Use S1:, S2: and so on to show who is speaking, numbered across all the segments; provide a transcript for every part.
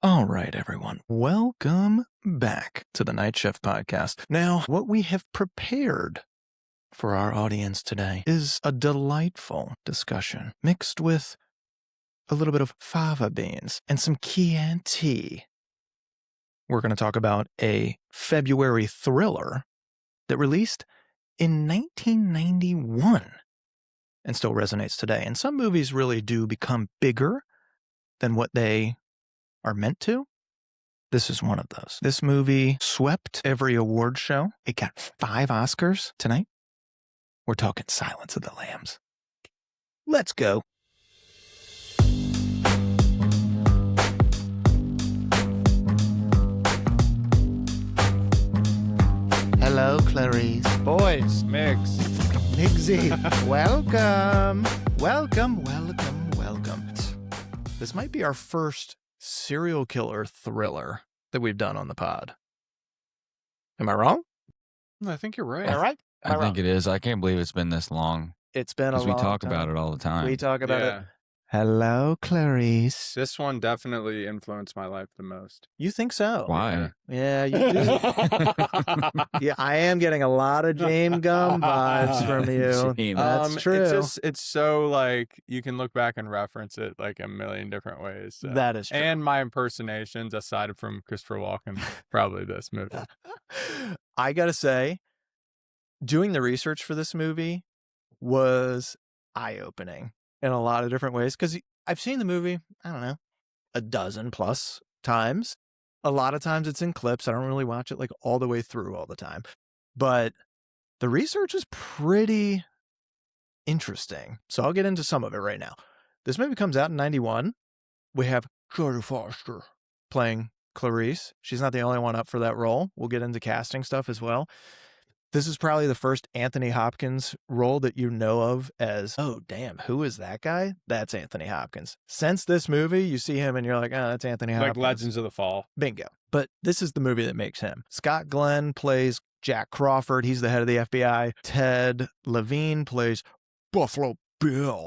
S1: All right, everyone. Welcome back to the Nightshift podcast. Now, what we have prepared for our audience today is a delightful discussion mixed with a little bit of fava beans and some Chianti. We're going to talk about a February thriller that released in 1991 and still resonates today. And some movies really do become bigger than what they are meant to. This is one of those. This movie swept every award show. It got 5 Oscars tonight. We're talking Silence of the Lambs. Let's go. Hello, Clarice.
S2: Boys, Migs.
S1: Migsy, welcome. Welcome. This might be our first serial killer thriller that we've done on the pod. Am I wrong?
S2: I think you're right.
S1: Am I right?
S3: I think it is. I can't believe it's been this long.
S1: It's been a long time.
S3: We talk about it all the time.
S1: We talk about it. Hello, Clarice.
S2: This one definitely influenced my life the most.
S1: You think so?
S3: Why?
S1: Yeah, you do. Yeah, I am getting a lot of James Gum vibes from you. That's true.
S2: It's so like you can look back and reference it like a million different ways. So.
S1: That is true.
S2: And my impersonations, aside from Christopher Walken, probably this movie.
S1: I gotta say, doing the research for this movie was eye-opening in a lot of different ways, because I've seen the movie, I don't know, a dozen plus times. A lot of times it's in clips. I don't really watch it like all the way through all the time. But the research is pretty interesting. So I'll get into some of it right now. This movie comes out in 91. We have Jodie Foster playing Clarice. She's not the only one up for that role. We'll get into casting stuff as well. This is probably the first Anthony Hopkins role that you know of as, oh, damn, who is that guy? That's Anthony Hopkins. Since this movie, you see him and you're like, oh, that's Anthony Hopkins.
S2: Like Legends of the Fall.
S1: Bingo. But this is the movie that makes him. Scott Glenn plays Jack Crawford. He's the head of the FBI. Ted Levine plays Buffalo Bill.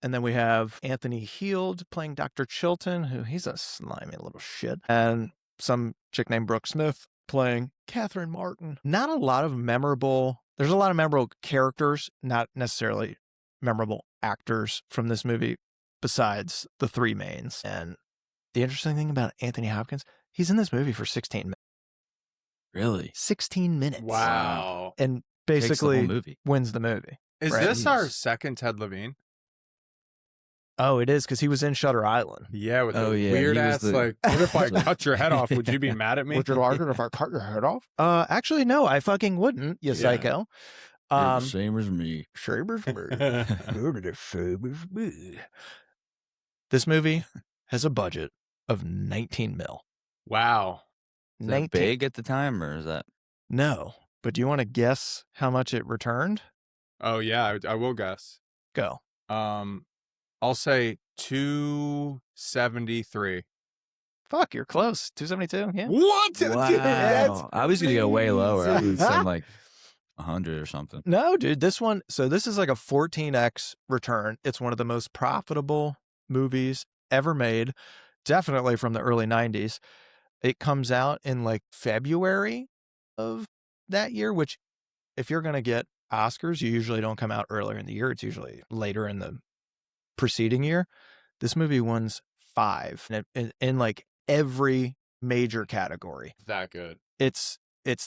S1: And then we have Anthony Heald playing Dr. Chilton, who he's a slimy little shit. And some chick named Brooke Smith playing Catherine Martin. Not a lot of memorable, there's a lot of memorable characters, not necessarily memorable actors from this movie besides the 3 mains. And the interesting thing about Anthony Hopkins, he's in this movie for 16 minutes.
S3: Really?
S1: 16 minutes.
S2: Wow.
S1: And basically
S3: movie.
S1: wins the movie.
S2: Is
S1: Right.
S2: this our second Ted Levine?
S1: Oh, it is, because he was in Shutter Island.
S2: Yeah, with
S3: Oh,
S2: the
S3: yeah,
S2: weird
S3: he was
S2: ass,
S3: the-
S2: like, what if I cut your head off? Would you be mad at me?
S1: Would you like it if I cut your head off? Actually, no, I fucking wouldn't, you
S2: Yeah.
S1: psycho.
S3: You're the same as me.
S1: Same as me. You're the same as me. This movie has a budget of 19 mil.
S2: Wow.
S3: Is that big at the time, or is that?
S1: No, but do you want to guess how much it returned?
S2: Oh, yeah, I will guess.
S1: Go.
S2: I'll say 273.
S1: Fuck, you're close. 272, yeah.
S2: What? Dude, that's
S3: Wow. I was going to go way lower. I
S1: crazy.
S3: would say like 100 or something.
S1: No, dude, this is like a 14x return. It's one of the most profitable movies ever made, definitely from the early 90s. It comes out in like February of that year, which if you're going to get Oscars, you usually don't come out earlier in the year. It's usually later in the preceding year. This movie wins 5 in like every major category.
S2: that good.
S1: It's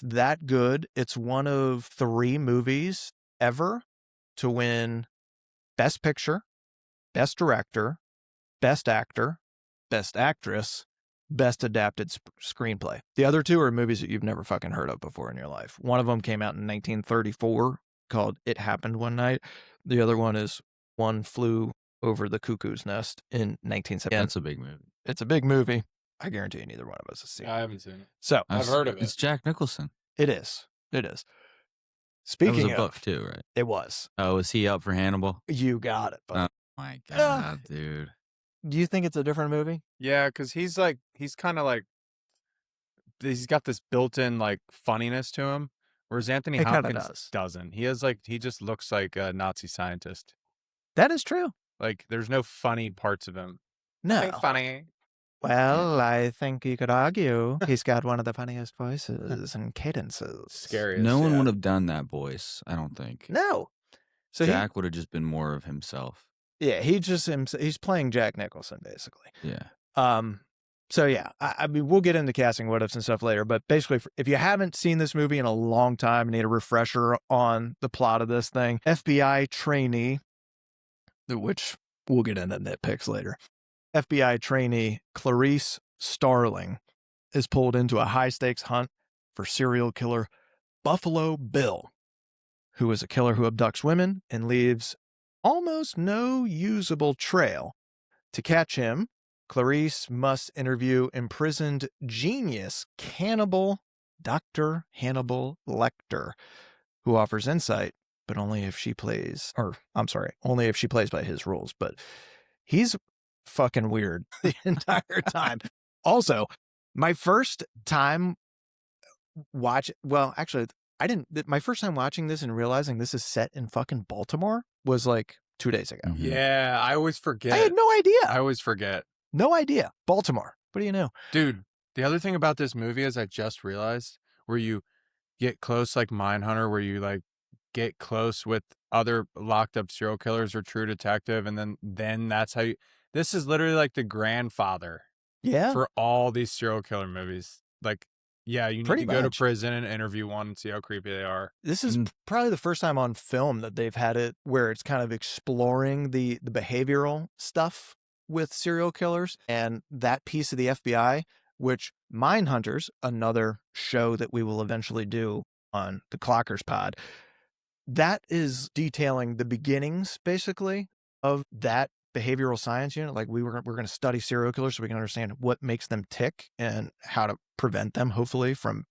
S1: that good. It's one of 3 movies ever to win Best Picture, Best Director, Best Actor, Best Actress, Best Adapted Screenplay. The other 2 are movies that you've never fucking heard of before in your life. One of them came out in 1934 called It Happened One Night. The other one is One Flew Over the Cuckoo's Nest in 1970.
S3: Yeah, it's a big movie.
S1: It's a big movie. I guarantee you neither one of us has seen it.
S2: I haven't seen it.
S1: So
S2: I've heard of
S3: It's
S2: it.
S3: Jack Nicholson.
S1: it is.
S3: That was
S1: Speaking
S3: a
S1: of,
S3: book too, right?
S1: it was.
S3: Oh, was he up for Hannibal?
S1: You got it, buddy.
S3: My God, dude.
S1: Do you think it's a different movie?
S2: Yeah, because he's kind of like, he's got this built-in like funniness to him, whereas Anthony
S1: It kinda
S2: Hopkins
S1: does.
S2: doesn't. He just looks like a Nazi scientist.
S1: That is true.
S2: Like there's no funny parts of him.
S1: No.
S2: Ain't funny.
S1: Well, I think you could argue he's got one of the funniest voices and cadences.
S2: Scariest.
S3: No one
S2: yeah.
S3: would have done that voice, I don't think.
S1: No. So
S3: Jack would have just been more of himself.
S1: he's playing Jack Nicholson, basically.
S3: Yeah.
S1: So yeah, I mean, we'll get into casting what-ifs and stuff later, but basically, if you haven't seen this movie in a long time and need a refresher on the plot of this thing, FBI trainee, which we'll get into nitpicks later, FBI trainee Clarice Starling is pulled into a high-stakes hunt for serial killer Buffalo Bill, who is a killer who abducts women and leaves almost no usable trail. To catch him, Clarice must interview imprisoned genius cannibal Dr. Hannibal Lecter, who offers insight, but only if she plays by his rules. But he's fucking weird the entire time. Also, my first time my first time watching this and realizing this is set in fucking Baltimore was like 2 days ago.
S3: Mhm.
S2: Yeah, I always forget.
S1: I had no idea.
S2: I always forget.
S1: No idea. Baltimore. What do you know?
S2: Dude, the other thing about this movie is I just realized where you get close like Mindhunter, where you like get close with other locked up serial killers or True Detective, and then that's how you. This is literally like the grandfather
S1: Yeah.
S2: for all these serial killer movies. Like, yeah, you need
S1: Pretty
S2: to go to
S1: much.
S2: prison and interview one and see how creepy they are.
S1: This is probably the first time on film that they've had it where it's kind of exploring the behavioral stuff with serial killers and that piece of the FBI, which Mindhunters, another show that we will eventually do on the Clockers pod, that is detailing the beginnings, basically, of that behavioral science unit. Like we're going to study serial killers so we can understand what makes them tick and how to prevent them, hopefully, from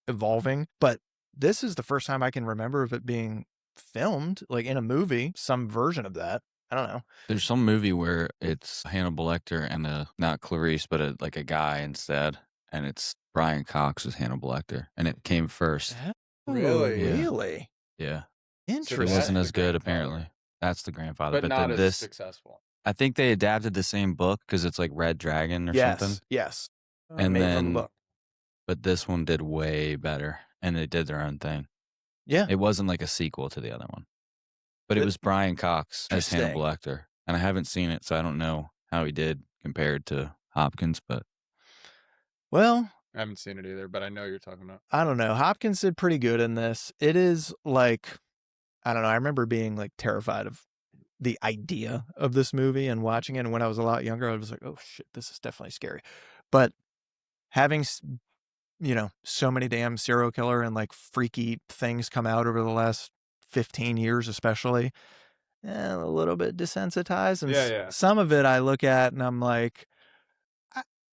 S1: evolving. But this is the first time I can remember of it being filmed, like in a movie, some version of that. I don't know.
S3: There's some movie where it's Hannibal Lecter and not Clarice, but like a guy instead, and it's Brian Cox as Hannibal Lecter, and it came first.
S2: Really?
S3: Yeah.
S1: Really?
S3: Yeah,
S2: So
S3: it
S1: Interesting.
S3: wasn't
S2: the
S3: as good
S2: grandfather.
S3: apparently. That's the grandfather,
S2: But not as
S3: this
S2: successful.
S3: I think they adapted the same book because it's like Red Dragon or something.
S1: Yes.
S3: And
S1: Made from
S3: then,
S1: a book.
S3: but this one did way better, and they did their own thing.
S1: Yeah.
S3: It wasn't like a sequel to the other one, but it was Brian Cox as Hannibal Lecter, and I haven't seen it, so I don't know how he did compared to Hopkins. But
S1: Well,
S2: I haven't seen it either, but I know what you're talking about.
S1: I don't know. Hopkins did pretty good in this. It is like, I don't know. I remember being like terrified of the idea of this movie and watching it. And when I was a lot younger, I was like, oh shit, this is definitely scary. But having, so many damn serial killer and like freaky things come out over the last 15 years, especially, a little bit desensitized. And
S2: Yeah.
S1: some of it I look at and I'm like,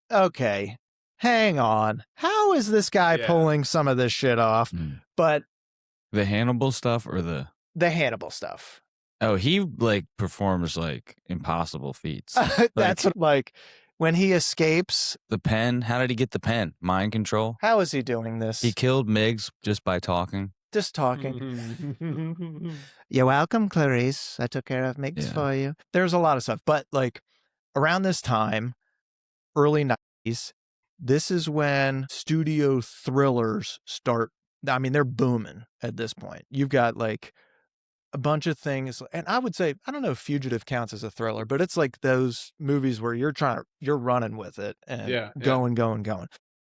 S1: okay, hang on. How is this guy
S2: Yeah.
S1: pulling some of this shit off? But
S3: the Hannibal stuff or
S1: the Hannibal stuff.
S3: Oh, he like performs like impossible feats.
S1: That's like when he escapes.
S3: The pen. How did he get the pen? Mind control.
S1: How is he doing this?
S3: He killed Miggs just by talking.
S1: Just talking. You're welcome, Clarice. I took care of Miggs for you. There's a lot of stuff. But like around this time, early 90s, this is when studio thrillers start. I mean, they're booming at this point. You've got like a bunch of things. And I would say, I don't know if Fugitive counts as a thriller, but it's like those movies where you're running with it and going.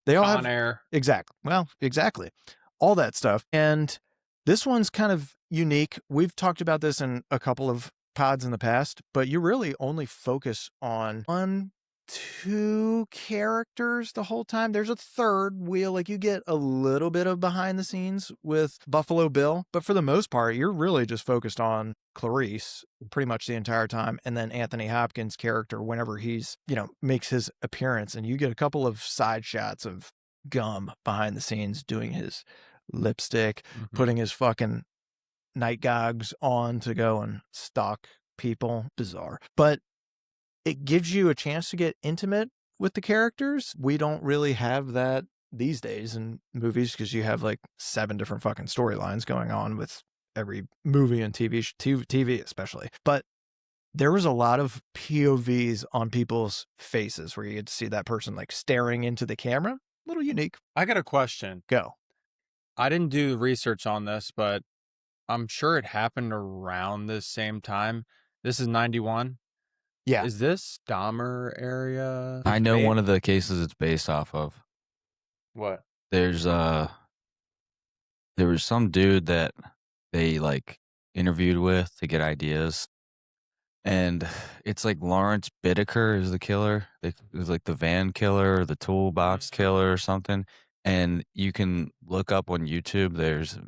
S1: They all have
S2: Air.
S1: Exactly. Well, exactly. All that stuff. And this one's kind of unique. We've talked about this in a couple of pods in the past, but you really only focus on 1-2 characters the whole time. There's a third wheel. Like you get a little bit of behind the scenes with Buffalo Bill, but for the most part, you're really just focused on Clarice pretty much the entire time. And then Anthony Hopkins' character, whenever he's, makes his appearance, and you get a couple of side shots of Gum behind the scenes doing his lipstick, putting his fucking night gogs on to go and stalk people. Bizarre. But it gives you a chance to get intimate with the characters. We don't really have that these days in movies because you have like 7 different fucking storylines going on with every movie and TV especially. But there was a lot of POVs on people's faces where you get to see that person like staring into the camera. A little unique.
S2: I got a question.
S1: Go.
S2: I didn't do research on this, but I'm sure it happened around this same time. This is 91.
S1: Yeah.
S2: Is this Dahmer area?
S3: I know one of the cases it's based off of.
S2: What?
S3: There was some dude that they like interviewed with to get ideas. And it's like Lawrence Bittaker is the killer. It was like the van killer or the toolbox killer or something. And you can look up on YouTube. There's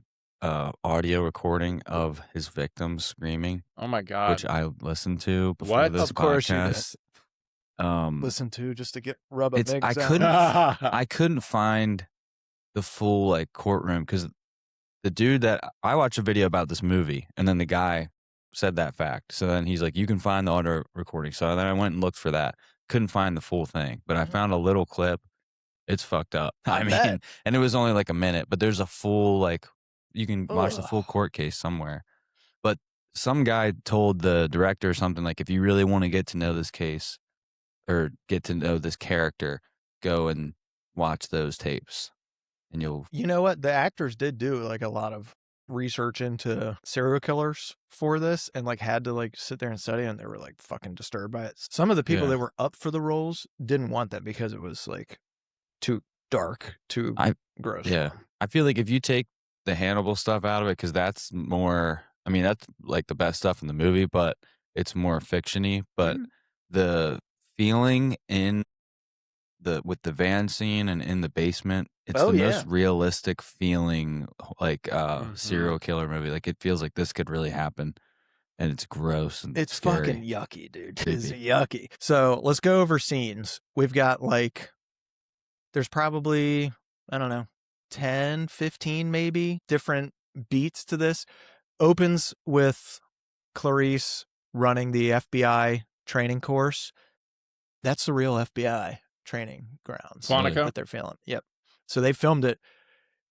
S3: audio recording of his victims screaming.
S2: Oh my God.
S3: Which I listened to before
S2: What?
S3: this
S1: Of course you did.
S3: podcast.
S1: Listen to just to rub a big
S3: I
S1: sound.
S3: I couldn't find the full like courtroom because the dude that I watched a video about this movie and then the guy said that fact. So then he's like, you can find the audio recording. So then I went and looked for that. Couldn't find the full thing, but I found a little clip. It's fucked up. I mean, and it was only like a minute, but there's a full like you can watch the full court case somewhere. But some guy told the director or something like, if you really want to get to know this case or get to know this character, go and watch those tapes. And you'll.
S1: You know what? The actors did do like a lot of research into serial killers for this and like had to like sit there and study, and they were like fucking disturbed by it. Some of the people that were up for the roles didn't want that because it was like too dark, too gross.
S3: Yeah. I feel like if you take the Hannibal stuff out of it, because that's more, I mean, that's like the best stuff in the movie, but it's more fiction-y. But the feeling in with the van scene and in the basement, it's the most realistic feeling like serial killer movie. Like it feels like this could really happen, and it's gross and
S1: it's
S3: scary.
S1: fucking yucky, dude. It's yucky. So let's go over scenes. We've got like, there's probably, I don't know, 10, 15 maybe different beats to this. Opens with Clarice running the FBI training course. That's the real FBI training grounds.
S2: Quantico?
S1: That they're filming. Yep. So they filmed it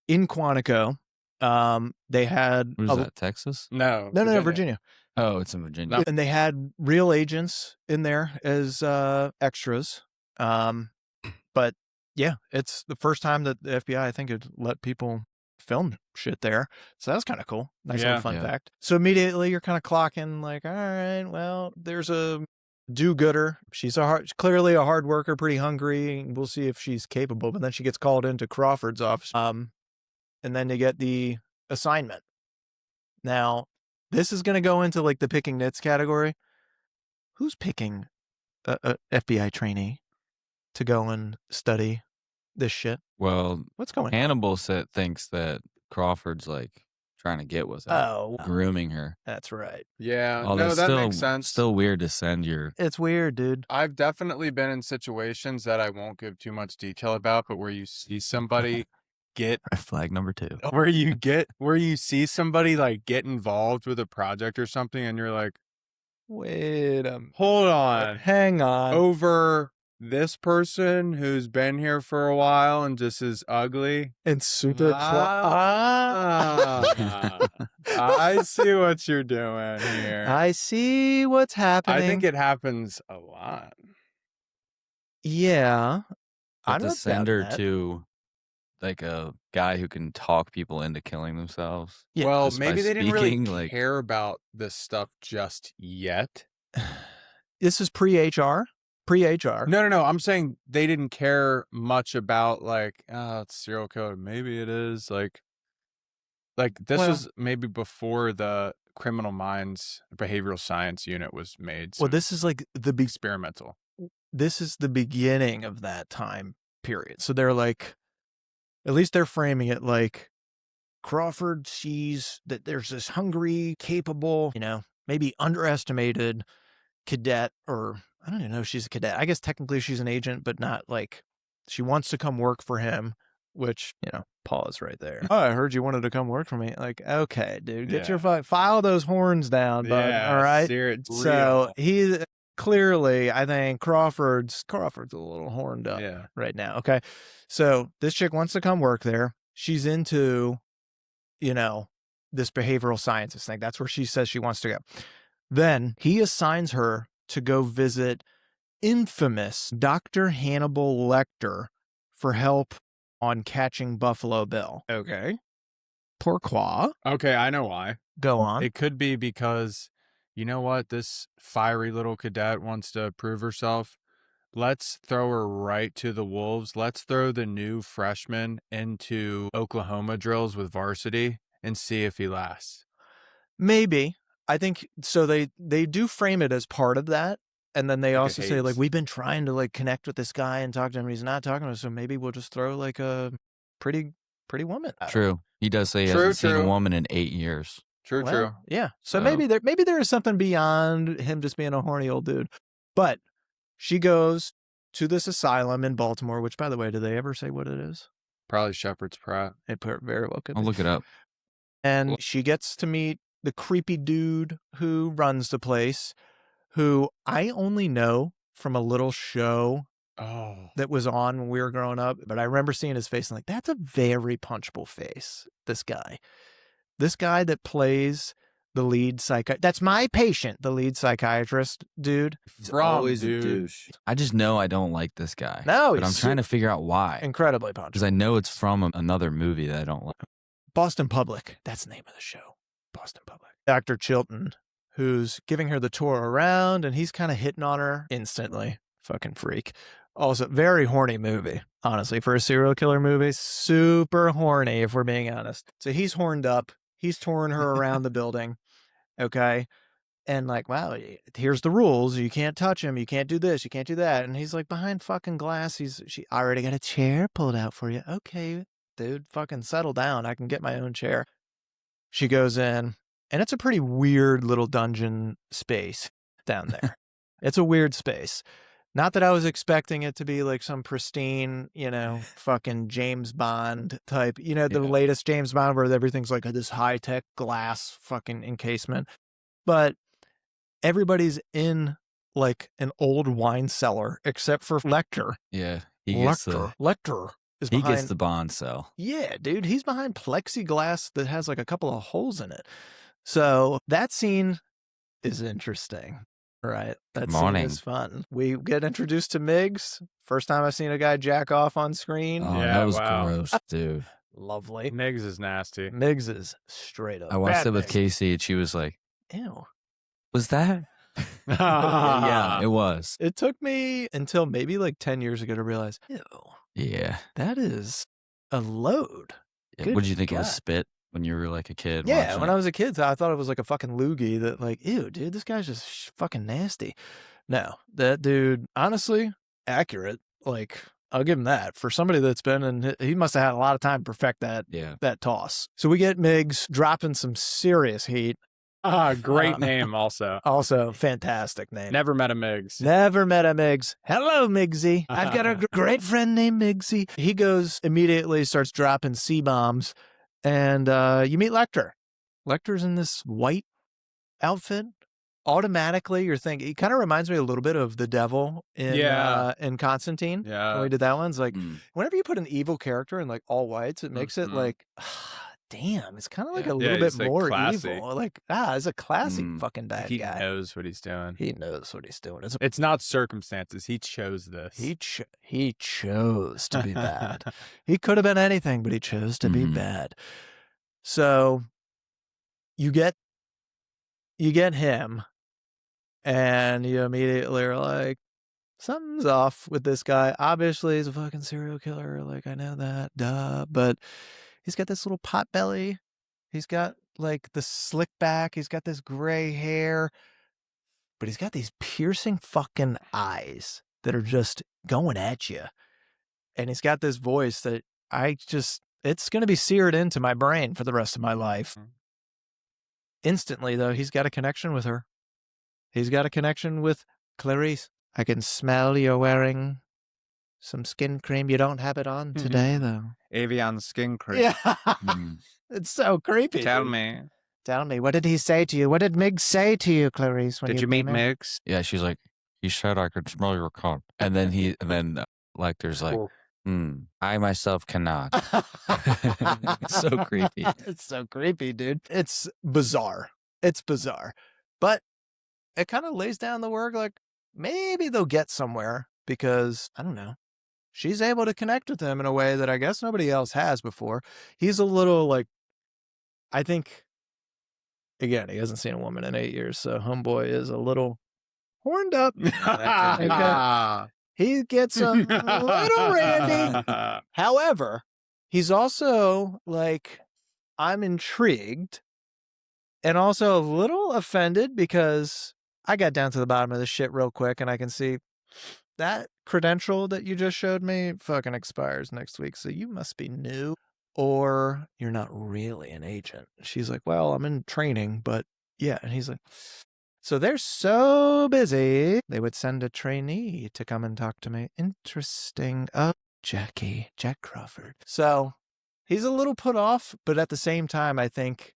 S1: in Quantico. They had
S3: What is that, Texas?
S2: No,
S1: Virginia.
S3: Oh, it's in Virginia.
S1: And they had real agents in there as extras. But yeah, it's the first time that the FBI, I think, had let people film shit there. So that was kind of cool. Nice little fun fact. So immediately you're kind of clocking like, all right, well, there's a do-gooder. She's clearly a hard worker, pretty hungry. We'll see if she's capable. But then she gets called into Crawford's office. And then you get the assignment. Now, this is going to go into like the picking nits category. Who's picking a FBI trainee to go and study this shit?
S3: Well,
S1: what's going
S3: Hannibal thinks that Crawford's like trying to get with her, grooming her.
S1: That's right.
S2: Yeah, no, that makes sense.
S3: Still weird to send your.
S1: It's weird, dude.
S2: I've definitely been in situations that I won't give too much detail about, but where you see somebody get
S3: flag number 2,
S2: where you see somebody like get involved with a project or something, and you're like,
S1: wait,
S2: hold on,
S1: hang on,
S2: over this person who's been here for a while and just is ugly
S1: and super
S2: I see what you're doing here.
S1: I see what's happening.
S2: I think it happens a lot.
S1: Yeah.
S3: But to send her to like a guy who can talk people into killing themselves.
S2: Yeah. Well, maybe they didn't really care about this stuff just yet.
S1: This is pre-HR. Pre-HR.
S2: No. I'm saying they didn't care much about like, it's serial killer. Maybe it is like this was maybe before the Criminal Minds Behavioral Science Unit was made.
S1: Well, this is like the
S2: experimental.
S1: This is the beginning of that time period. So they're like, at least they're framing it like Crawford sees that there's this hungry, capable, maybe underestimated cadet, or I don't even know if she's a cadet. I guess technically she's an agent, but not like she wants to come work for him, which, pause right there. Oh, I heard you wanted to come work for me. Like, okay, dude, get your file those horns down, bud. All right. So he clearly, I think Crawford's a little horned up right now. Okay. So this chick wants to come work there. She's into, this behavioral sciences thing. That's where she says she wants to go. Then he assigns her to go visit infamous Dr. Hannibal Lecter for help on catching Buffalo Bill. Okay. Pourquoi?
S2: Okay, I know why.
S1: Go on.
S2: It could be because, you know what? This fiery little cadet wants to prove herself. Let's throw her right to the wolves. Let's throw the new freshman into Oklahoma drills with varsity and see if he lasts.
S1: Maybe. I think so. They do frame it as part of that. And then they
S2: Like
S1: also say, like,
S2: hates.
S1: we've been trying to like connect with this guy and talk to him. And he's not talking to us. So maybe we'll just throw like a pretty woman at him.
S3: True. He does say he
S2: True,
S3: hasn't seen a
S2: true.
S3: woman in 8 years.
S2: True,
S1: Well,
S2: true.
S1: Yeah. So
S3: So-
S1: maybe there is something beyond him just being a horny old dude. But she goes to this asylum in Baltimore, which, by the way, do they ever say what it is?
S2: Probably Shepherd's Pratt.
S1: It very well could
S3: I'll
S1: be.
S3: look it up.
S1: And she gets to meet the creepy dude who runs the place, who I only know from a little show
S2: Oh.
S1: that was on when we were growing up. But I remember seeing his face and like, that's a very punchable face, this guy. This guy that plays the lead that's my patient, the lead psychiatrist dude.
S2: Dude.
S3: I just know I don't like this guy.
S1: No,
S3: but I'm
S1: he's
S3: trying to figure out why.
S1: incredibly
S3: Because
S1: punchable.
S3: I know it's from another movie that I don't like.
S1: Boston Public. That's the name of the show. Boston Public. Dr. Chilton, who's giving her the tour around, and he's kind of hitting on her instantly. Fucking freak. Also, very horny movie, honestly, for a serial killer movie. Super horny, if we're being honest. So he's horned up. He's touring her around the building. Okay. And like, wow, here's the rules. You can't touch him. You can't do this. You can't do that. And he's like, behind fucking glass. She already got a chair pulled out for you. Okay, dude, fucking settle down. I can get my own chair. She goes in, and it's a pretty weird little dungeon space down there. It's a weird space. Not that I was expecting it to be like some pristine, fucking James Bond type, the latest James Bond where everything's like this high-tech glass fucking encasement. But everybody's in like an old wine cellar except for Lecter.
S3: Yeah. He gets
S1: Lecter is
S3: he
S1: behind.
S3: gets the Bond cell.
S1: Yeah, dude, he's behind plexiglass that has like a couple of holes in it. So that scene is interesting, right? That scene is fun. We get introduced to Miggs. First time I've seen a guy jack off on screen.
S3: Oh,
S2: Yeah,
S3: that was
S2: wow.
S3: gross, dude.
S1: Lovely.
S2: Miggs is nasty.
S1: Miggs is straight up.
S3: I watched
S1: bad
S3: it with
S1: Miggs.
S3: Casey, and she was like,
S1: Ew.
S3: was that? Yeah, it was.
S1: It took me until maybe like 10 years ago to realize, ew,
S3: Yeah.
S1: that is a load. Good
S3: What did you think it was
S1: God.
S3: spit when you were like a kid?
S1: Yeah,
S3: watching
S1: when
S3: it?
S1: I was a kid, I thought it was like a fucking loogie that like, ew, dude, this guy's just fucking nasty. No, that dude, honestly, accurate. Like, I'll give him that. For somebody that's been, and he must have had a lot of time to perfect that toss. So we get Miggs dropping some serious heat.
S2: Great name also.
S1: Also, fantastic name.
S2: Never met a Miggs.
S1: Never met a Miggs. Hello, Miggsy. I've got a great friend named Miggsy. He goes immediately, starts dropping C-bombs, and you meet Lecter. Lecter's in this white outfit. Automatically, you're thinking, he kind of reminds me a little bit of the devil in Constantine.
S2: Yeah.
S1: When we did that one, it's like,
S3: Mm.
S1: whenever you put an evil character in like all whites, it makes it
S2: Mhm.
S1: like, damn, it's kind of like a
S2: Yeah,
S1: little bit
S2: he's, like,
S1: more
S2: classy.
S1: evil. Like, it's a classy
S3: Mm.
S1: fucking bad
S2: He
S1: guy.
S2: knows what he's doing.
S1: He knows what he's doing.
S2: It's not circumstances. He chose this.
S1: He chose to be bad. He could have been anything, but he chose to be
S3: Mhm.
S1: bad. So you get him, and you immediately are like, something's off with this guy. Obviously, he's a fucking serial killer. Like, I know that, duh. But he's got this little pot belly. He's got like the slick back. He's got this gray hair. But he's got these piercing fucking eyes that are just going at you. And he's got this voice that it's going to be seared into my brain for the rest of my life.
S2: Mhm.
S1: Instantly, though, he's got a connection with her. He's got a connection with Clarice. I can smell you're wearing some skin cream. You don't have it on today, though.
S2: Avion skin cream.
S1: Yeah.
S3: Mm.
S1: It's so creepy.
S2: Tell
S1: dude.
S2: me.
S1: Tell me, what did he say to you? What did Miggs say to you, Clarice? When
S2: Did you meet
S1: came in?
S2: Miggs?
S3: Yeah, she's like, he said I could smell your cock. And then Lecter's like, I myself cannot. It's so creepy.
S1: It's so creepy, dude. It's bizarre. It's bizarre. But it kind of lays down the work like maybe they'll get somewhere because, I don't know, she's able to connect with him in a way that I guess nobody else has before. He's a little like, I think, again, he hasn't seen a woman in 8 years, so homeboy is a little horned up. Okay. He gets a little randy. However, he's also like, I'm intrigued and also a little offended because I got down to the bottom of this shit real quick and I can see that credential that you just showed me fucking expires next week. So you must be new or you're not really an agent. She's like, well, I'm in training, but yeah. And he's like, so they're so busy. They would send a trainee to come and talk to me. Interesting. Oh, Jack Crawford. So he's a little put off, but at the same time, I think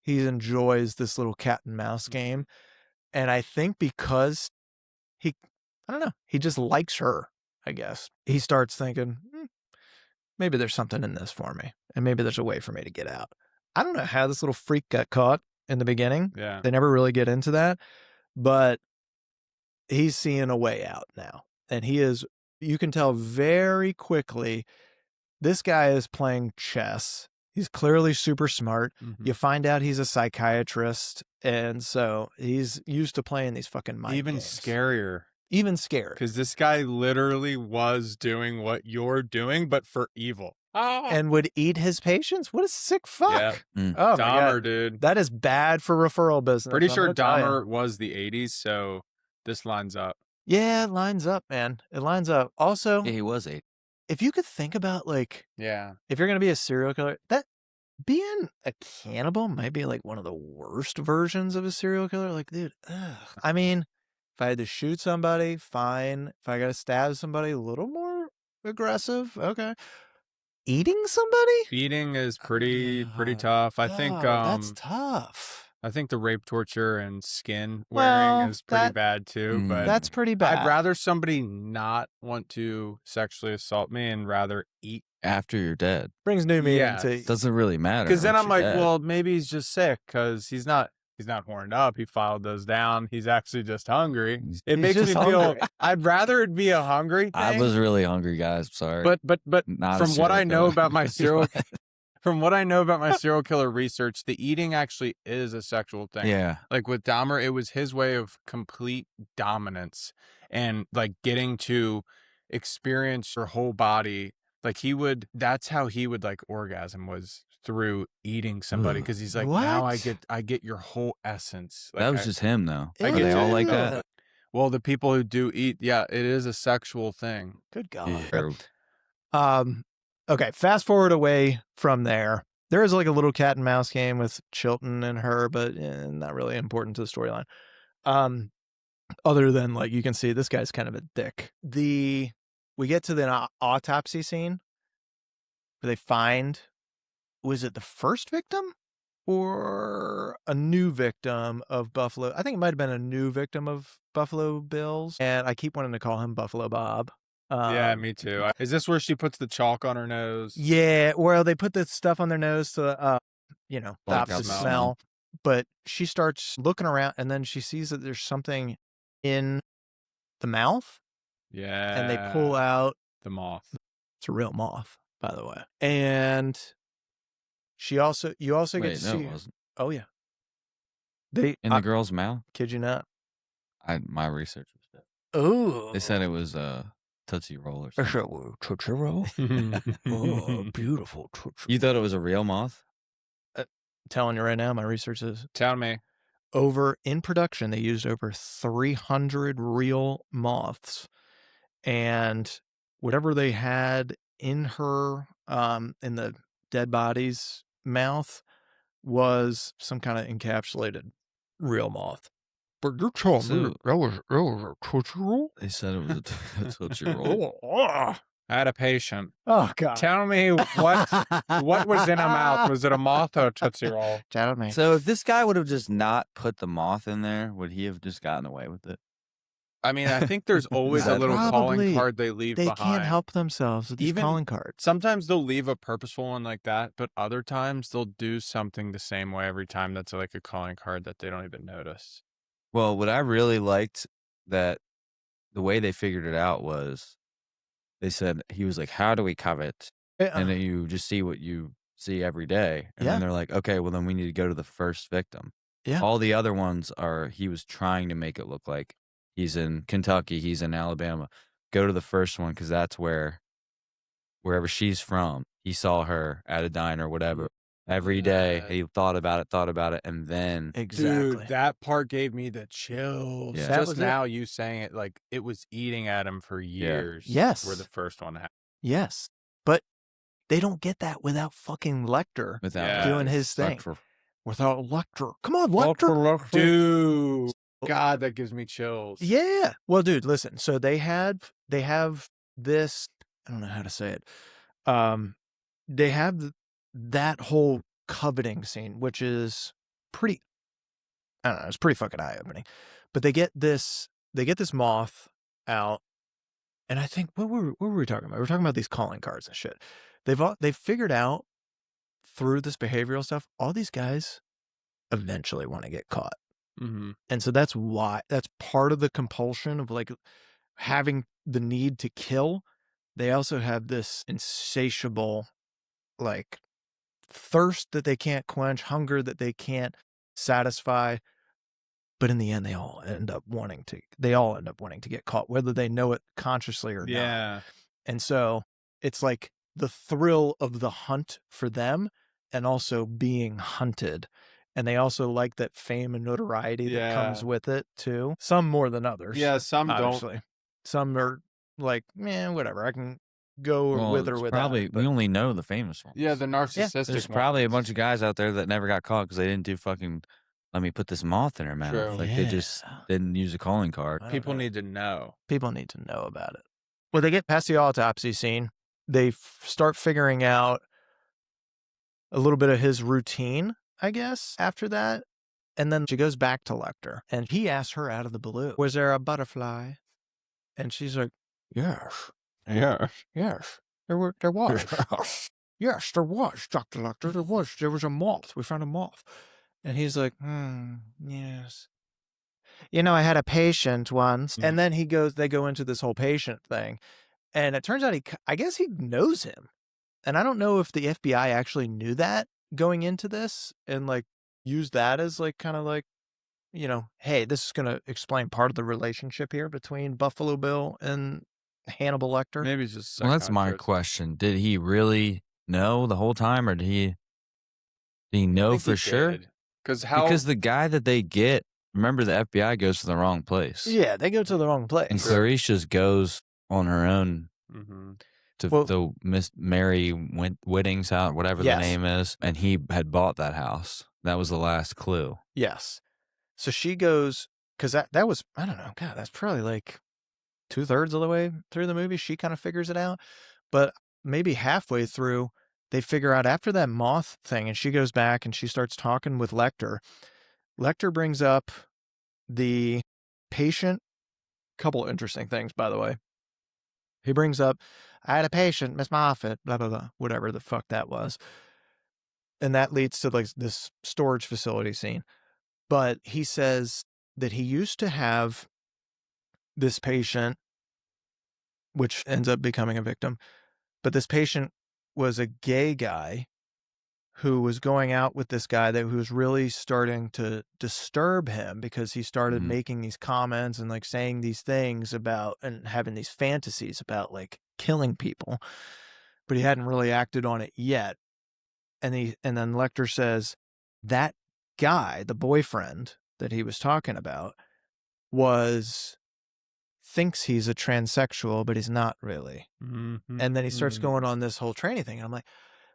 S1: he enjoys this little cat and mouse game. And I think because I don't know, he just likes her, I guess. He starts thinking, maybe there's something in this for me. And maybe there's a way for me to get out. I don't know how this little freak got caught in the beginning.
S2: Yeah.
S1: They never really get into that. But he's seeing a way out now. And you can tell very quickly, this guy is playing chess. He's clearly super smart.
S2: Mm-hmm.
S1: You find out he's a psychiatrist. And so he's used to playing these fucking mind
S2: Even
S1: games.
S2: scarier.
S1: Even scarier.
S2: Because this guy literally was doing what you're doing, but for evil.
S1: And would eat his patients? What a sick fuck.
S3: Yeah.
S1: Oh, my
S2: Dahmer,
S1: God.
S2: dude.
S1: That is bad for referral business.
S2: Pretty
S1: I'm
S2: sure
S1: gonna tell ya.
S2: Dahmer was the 80s, so this lines up.
S1: Yeah, it lines up, man. It lines up. Also,
S3: Yeah, he was 8.
S1: if you could think about, like,
S2: Yeah.
S1: if you're going to be a serial killer, that being a cannibal might be like one of the worst versions of a serial killer. Like, dude, ugh. I mean, if I had to shoot somebody, fine. If I got to stab somebody, a little more aggressive. Okay. Eating somebody?
S2: Eating is pretty tough. I think
S1: that's tough.
S2: I think the rape, torture, and skin
S1: Well,
S2: wearing is pretty
S1: that-
S2: bad too. But
S1: That's pretty bad.
S2: I'd rather somebody not want to sexually assault me and rather eat.
S3: After you're dead.
S1: Brings new meaning
S2: Yeah.
S1: to
S3: Doesn't really matter.
S2: Because then
S3: once
S2: I'm
S3: you're
S2: like,
S3: dead.
S2: well, maybe he's just sick because he's not horned up. He filed those down. He's actually just hungry. It
S1: He's
S2: makes me
S1: just
S2: feel.
S1: hungry.
S2: I'd rather it be a hungry thing.
S3: I was really hungry, guys. Sorry.
S2: But
S3: Not a
S2: from what I
S3: serial
S2: know
S3: killer.
S2: about my serial from what I know about my serial killer research, the eating actually is a sexual thing.
S3: Yeah.
S2: Like with Dahmer, it was his way of complete dominance and like getting to experience your whole body. Like that's how he would like orgasm, was through eating somebody, because he's like, now I
S1: What?
S2: get your whole essence. Like,
S3: That was just him, though.
S2: I
S3: Were
S2: get
S3: they
S2: to
S3: all like
S1: Ew.
S3: that?
S2: well, the people who do eat, yeah, it is a sexual thing.
S1: Good God.
S3: Yeah.
S1: Okay, fast forward away from there. There is like a little cat and mouse game with Chilton and her, but not really important to the storyline. Other than like you can see this guy's kind of a dick. We get to the autopsy scene where they find, was it the first victim or a new victim of Buffalo? I think it might have been a new victim of Buffalo Bills, and I keep wanting to call him Buffalo Bob.
S2: Yeah, me too. Is this where she puts the chalk on her nose?
S1: Yeah, well, they put the stuff on their nose to, stop
S3: Block
S1: the
S3: out the
S1: smell.
S3: smell.
S1: But she starts looking around, and then she sees that there's something in the mouth,
S2: Yeah.
S1: and they pull out.
S2: the moth.
S1: It's a real moth, by the way. And you also get
S3: Wait,
S1: to
S3: no,
S1: see.
S3: it wasn't.
S1: Oh yeah, they
S3: In the girl's mouth?
S1: kid you not.
S3: My research was different.
S1: Oh,
S3: They said it was Tootsie Roll or something.
S1: Tootsie Roll. Oh, beautiful Tootsie.
S3: You thought it was a real moth?
S1: Telling you right now, my research is
S2: Tell me.
S1: in production. They used over 300 real moths, and whatever they had in her, in the dead body's mouth, was some kind of encapsulated real moth. But you're telling me that was a Tootsie Roll?
S3: They said it was a Tootsie Roll.
S1: Oh,
S2: I had a patient.
S1: God.
S2: Tell me what was in her mouth. Was it a moth or a Tootsie Roll?
S1: Tell me.
S3: So if this guy would have just not put the moth in there, would he have just gotten away with it?
S2: I mean, I think there's always a little calling
S1: Probably.
S2: card they leave
S1: They
S2: behind.
S1: can't help themselves with these
S2: Even-
S1: calling cards.
S2: Sometimes they'll leave a purposeful one like that, but other times they'll do something the same way every time that's like a calling card that they don't even notice.
S3: Well, what I really liked that the way they figured it out was they said, he was like, how do we covet? And then you just see what you see every day. And
S1: Yeah.
S3: then they're like, okay, well, then we need to go to the first victim.
S1: Yeah.
S3: All the other ones are, he was trying to make it look like he's in Kentucky, he's in Alabama. Go to the first one because that's wherever she's from. He saw her at a diner, whatever. Every day he thought about it, and then
S1: Exactly.
S2: Dude, that part gave me the chills.
S3: Yeah.
S1: That
S2: Just
S1: was it.
S2: now, you saying it, like, it was eating at him for years.
S1: Yes.
S2: Where the first one happened.
S1: Yes. But they don't get that without fucking Lecter
S3: without
S1: doing his thing.
S3: Lecter.
S1: Without Lecter. Come on, Lecter.
S2: Dude. God, that gives me chills.
S1: Yeah. Well, dude, listen. So they have this, I don't know how to say it. They have that whole coveting scene, which is pretty, I don't know, it's pretty fucking eye-opening. But they get this moth out, and I think, what were we talking about? We're talking about these calling cards and shit. They've figured out through this behavioral stuff, all these guys eventually want to get caught.
S2: Mm-hmm.
S1: And so that's part of the compulsion of like having the need to kill. They also have this insatiable like thirst that they can't quench, hunger that they can't satisfy. But in the end, they all end up wanting to get caught, whether they know it consciously or not. And so it's like the thrill of the hunt for them and also being hunted. And they also like that fame and notoriety that comes with it too. Some more than others.
S2: Yeah, some
S1: obviously.
S2: don't.
S1: Some are like, whatever. I can go with or
S3: it's
S1: without.
S3: Probably we only know the famous ones.
S2: Yeah, the narcissistic
S3: There's
S2: ones.
S3: probably a bunch of guys out there that never got caught because they didn't do fucking, let me put this moth in her mouth.
S2: True.
S3: Like they just didn't use a calling card.
S2: People need to know.
S1: People need to know about it. Well, they get past the autopsy scene. They start figuring out a little bit of his routine, I guess, after that. And then she goes back to Lecter, and he asks her out of the blue, was there a butterfly? And she's like, yes.
S2: Yeah.
S1: Yes. There was. Yes, there was, Dr. Lecter. There was a moth. We found a moth. And he's like, yes. I had a patient once. And then they go into this whole patient thing. And it turns out I guess he knows him. And I don't know if the FBI actually knew that going into this and like used that as like kind of like, hey, this is going to explain part of the relationship here between Buffalo Bill and Hannibal Lecter.
S2: Maybe it's just.
S3: Well, that's my question. Did he really know the whole time, or did he know for sure? Because the guy that they get, remember, the FBI goes to the wrong place.
S1: Yeah, they go to the wrong place.
S3: And Clarice just goes on her own to the Miss Mary Whitting's house, whatever the name is, and he had bought that house. That was the last clue.
S1: Yes. So she goes, because that was, I don't know, God, that's probably like 2/3 of the way through the movie. She kind of figures it out. But maybe halfway through, they figure out after that moth thing, and she goes back and she starts talking with Lecter. Lecter brings up the patient. Couple interesting things, by the way. He brings up, I had a patient, Miss Moffat, blah, blah, blah, whatever the fuck that was. And that leads to like this storage facility scene. But he says that he used to have this patient, which ends up becoming a victim. But this patient was a gay guy who was going out with this guy who was really starting to disturb him because he started making these comments and like saying these things about and having these fantasies about like killing people, but he hadn't really acted on it yet. And then Lecter says that guy, the boyfriend that he was talking about, thinks he's a transsexual, but he's not really. And then he starts going on this whole tranny thing. And I'm like,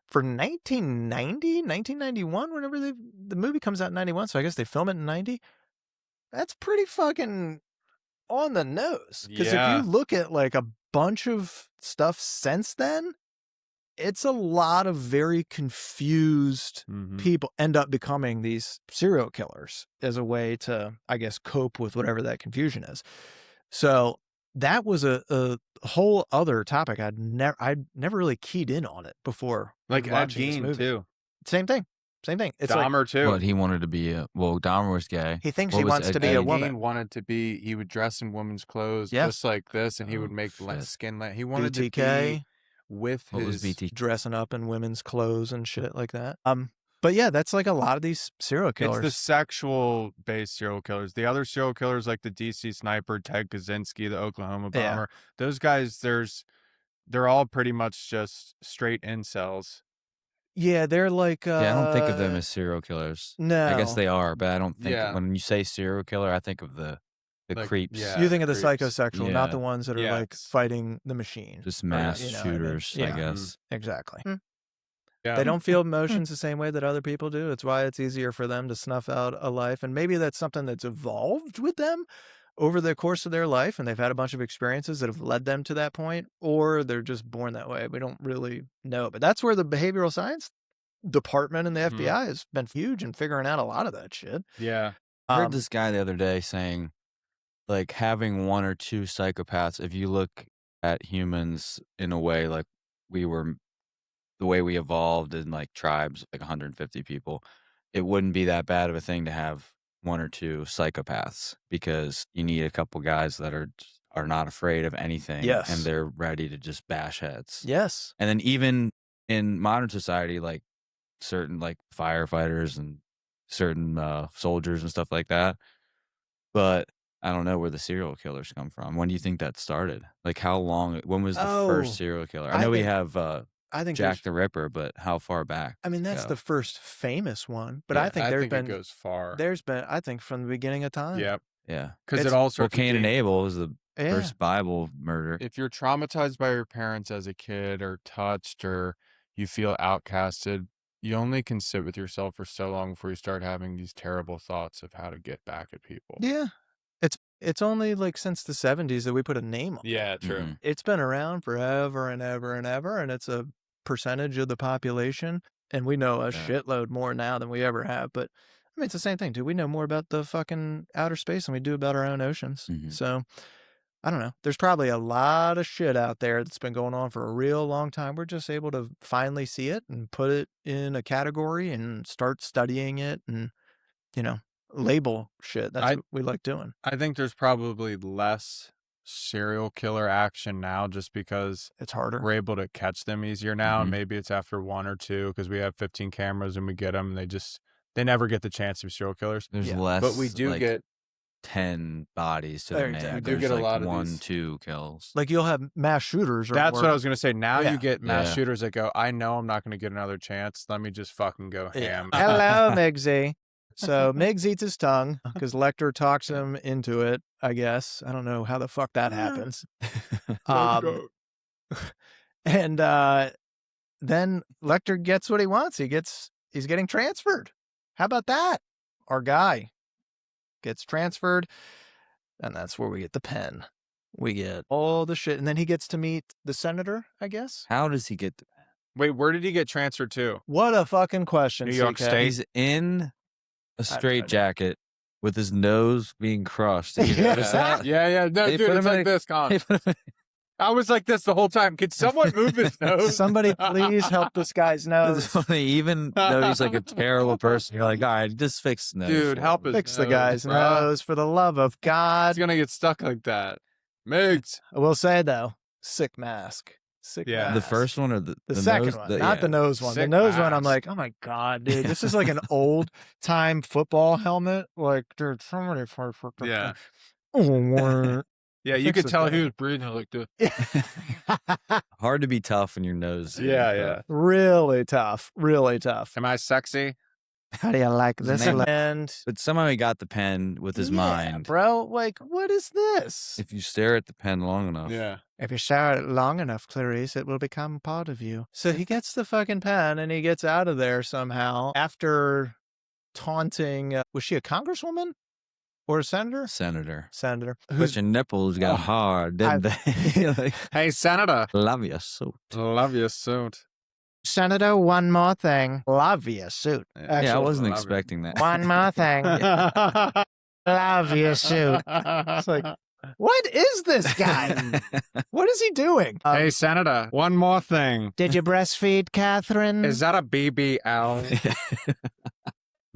S1: for 1991, whenever the movie comes out in 91, so I guess they film it in 90, that's pretty fucking on the nose. Because if you look at like a bunch of stuff since then, it's a lot of very confused people end up becoming these serial killers as a way to, I guess, cope with whatever that confusion is. So that was a whole other topic. I'd never really keyed in on it before.
S2: Like Ed
S1: watching this
S2: Gein
S1: movie.
S2: too.
S1: Same thing. Same thing. It's like
S2: Dahmer too.
S3: What he wanted to be Dahmer was gay.
S1: he thinks
S3: What
S1: he
S3: was
S1: wants to
S3: Ed
S1: be a
S3: Gein?
S2: Ed
S1: woman.
S2: Gein wanted to be. He would dress in women's clothes,
S1: Yeah.
S2: just like this, and he would
S3: Oh,
S2: make
S3: shit.
S2: skin. He wanted to
S1: BTK
S2: be with
S3: What was
S2: his.
S3: BT?
S1: dressing up in women's clothes and shit like that. But yeah, that's like a lot of these serial killers.
S2: It's the sexual based serial killers. The other serial killers, like the DC sniper, Ted Kaczynski, the Oklahoma
S1: Yeah.
S2: bomber, those guys, they're all pretty much just straight incels.
S1: Yeah, they're like.
S3: Yeah, I don't think of them as serial killers.
S1: No.
S3: I guess they are, but I don't think
S2: Yeah.
S3: when you say serial killer, I think of the
S2: Like,
S3: creeps.
S2: yeah.
S1: You think of the
S2: creeps.
S1: psychosexual, not
S3: Yeah.
S1: the ones that are like
S2: Yes.
S1: fighting the machine.
S3: Just
S1: Or,
S3: mass
S1: you know what I mean?
S3: shooters,
S1: Yeah.
S3: I guess.
S1: Exactly.
S2: Yeah.
S1: They don't feel emotions the same way that other people do. It's why it's easier for them to snuff out a life. And maybe that's something that's evolved with them over the course of their life, and they've had a bunch of experiences that have led them to that point, or they're just born that way. We don't really know. But that's where the behavioral science department in the FBI has been huge in figuring out a lot of that shit.
S2: Yeah.
S3: I heard this guy the other day saying, like, having one or two psychopaths, if you look at humans in a way like the way we evolved in like tribes, like 150 people, it wouldn't be that bad of a thing to have one or two psychopaths, because you need a couple guys that are not afraid of anything.
S1: Yes.
S3: And they're ready to just bash heads.
S1: Yes.
S3: And then even in modern society, like certain like firefighters and certain soldiers and stuff like that. But I don't know where the serial killers come from. When do you think that started? Like when was the first serial killer? I know we have
S1: I think
S3: Jack the Ripper, but how far back?
S1: I mean, that's
S3: go?
S1: the first famous one, but
S3: Yeah,
S1: I think
S2: I
S1: there's
S2: think
S1: been
S2: it goes far.
S1: there's been I think from the beginning of time.
S2: Yep.
S3: Yeah.
S2: Because
S1: It's-
S2: it all
S3: Well,
S2: starts with
S3: Cain and
S2: being-
S3: Abel was the
S1: Yeah.
S3: first Bible murder.
S2: If you're traumatized by your parents as a kid, or touched, or you feel outcasted, you only can sit with yourself for so long before you start having these terrible thoughts of how to get back at people.
S1: Yeah. It's only like since the 70s that we put a name on it.
S2: Yeah, true.
S3: Mhm.
S1: It's been around forever and ever and ever, and it's a percentage of the population, and we know a
S3: Yeah.
S1: shitload more now than we ever have. But I mean, it's the same thing, dude. We know more about the fucking outer space than we do about our own oceans.
S3: Mhm.
S1: So I don't know. There's probably a lot of shit out there that's been going on for a real long time. We're just able to finally see it and put it in a category and start studying it and, label shit. That's what we like doing.
S2: I think there's probably less serial killer action now, just because
S1: It's harder.
S2: we're able to catch them easier now. And
S3: Mhm.
S2: maybe it's after one or two, because we have 15 cameras and we get them, and they never get the chance to be serial killers.
S3: There's
S1: Yeah.
S3: less,
S2: But we do
S3: like,
S2: get
S3: 10 bodies to
S1: There,
S3: the man.
S1: exactly.
S2: We do
S3: There's
S2: get a
S3: like
S2: lot of
S3: 1,
S2: these-
S3: 2 kills.
S1: Like you'll have mass shooters.
S2: That's what I was going to say. Now
S1: Yeah.
S2: you get mass
S3: Yeah.
S2: shooters that go, I know I'm not going to get another chance. Let me just fucking go ham.
S1: Hello, Migsy. So Miggs eats his tongue because Lecter talks him into it, I guess. I don't know how the fuck that happens. And then Lecter gets what he wants. He's getting transferred. How about that? Our guy gets transferred, and that's where we get the pen. We get all the shit, and then he gets to meet the senator, I guess.
S3: How does he get
S2: Wait, where did he get transferred to?
S1: What a fucking question,
S2: New York
S1: CK.
S2: State?
S3: He's in a
S1: no idea.
S3: straitjacket with his nose being crushed. Did you
S1: Yeah.
S3: notice that?
S2: Yeah. No,
S3: They
S2: dude,
S3: put
S2: it's
S3: him in
S2: like
S3: a-
S2: this, Con.
S3: They put him in-
S2: I was like this the whole time. Could someone move his nose?
S1: Somebody please help this guy's
S3: It's
S1: nose.
S3: funny, even though he's like a terrible person, you're like, all right, just fix the nose.
S2: Dude,
S3: for
S2: help
S3: him."
S2: his
S1: Fix the
S2: nose,
S1: guy's
S2: bro.
S1: nose for the love of
S2: He's
S1: God.
S2: going to get stuck like that. Migs.
S1: I will say though, sick mask. Sick
S2: Yeah.
S1: mask.
S3: The first one or the
S1: second
S3: nose?
S1: one, not the nose one. The
S2: Sick
S1: nose one, I'm
S2: mask.
S1: like, oh my God, dude, this is like an old time football helmet. Like, dude, somebody for
S2: Yeah.
S1: Oh,
S2: Yeah, you
S1: Fix
S2: could
S1: the
S2: tell
S1: thing.
S2: he was breathing like this.
S3: Hard to be tough when your nose.
S2: Yeah.
S1: really tough. Really tough.
S2: Am I sexy?
S1: How do you like
S3: His
S1: this?
S3: name-
S1: And
S3: But somehow he got the pen with his
S1: yeah,
S3: mind.
S1: bro. Like, what is this?
S3: If you stare at the pen long enough.
S2: Yeah.
S1: If you stare at it long enough, Clarice, it will become part of you. So he gets the fucking pen and he gets out of there somehow after taunting. Was she a congresswoman or a senator?
S3: Senator.
S1: Senator.
S3: But your nipples got
S1: Oh,
S3: hard, didn't they? Like,
S2: Hey, Senator.
S3: love you so.
S2: Love your suit.
S1: Senator, one more thing. Love your suit.
S3: Yeah, I
S1: Actually,
S3: wasn't
S2: love it.
S3: expecting that.
S1: one more thing. Love your suit. It's like, what is this guy? What is he doing?
S2: Hey, Senator. One more thing.
S1: Did you breastfeed Catherine?
S2: Is that a BBL?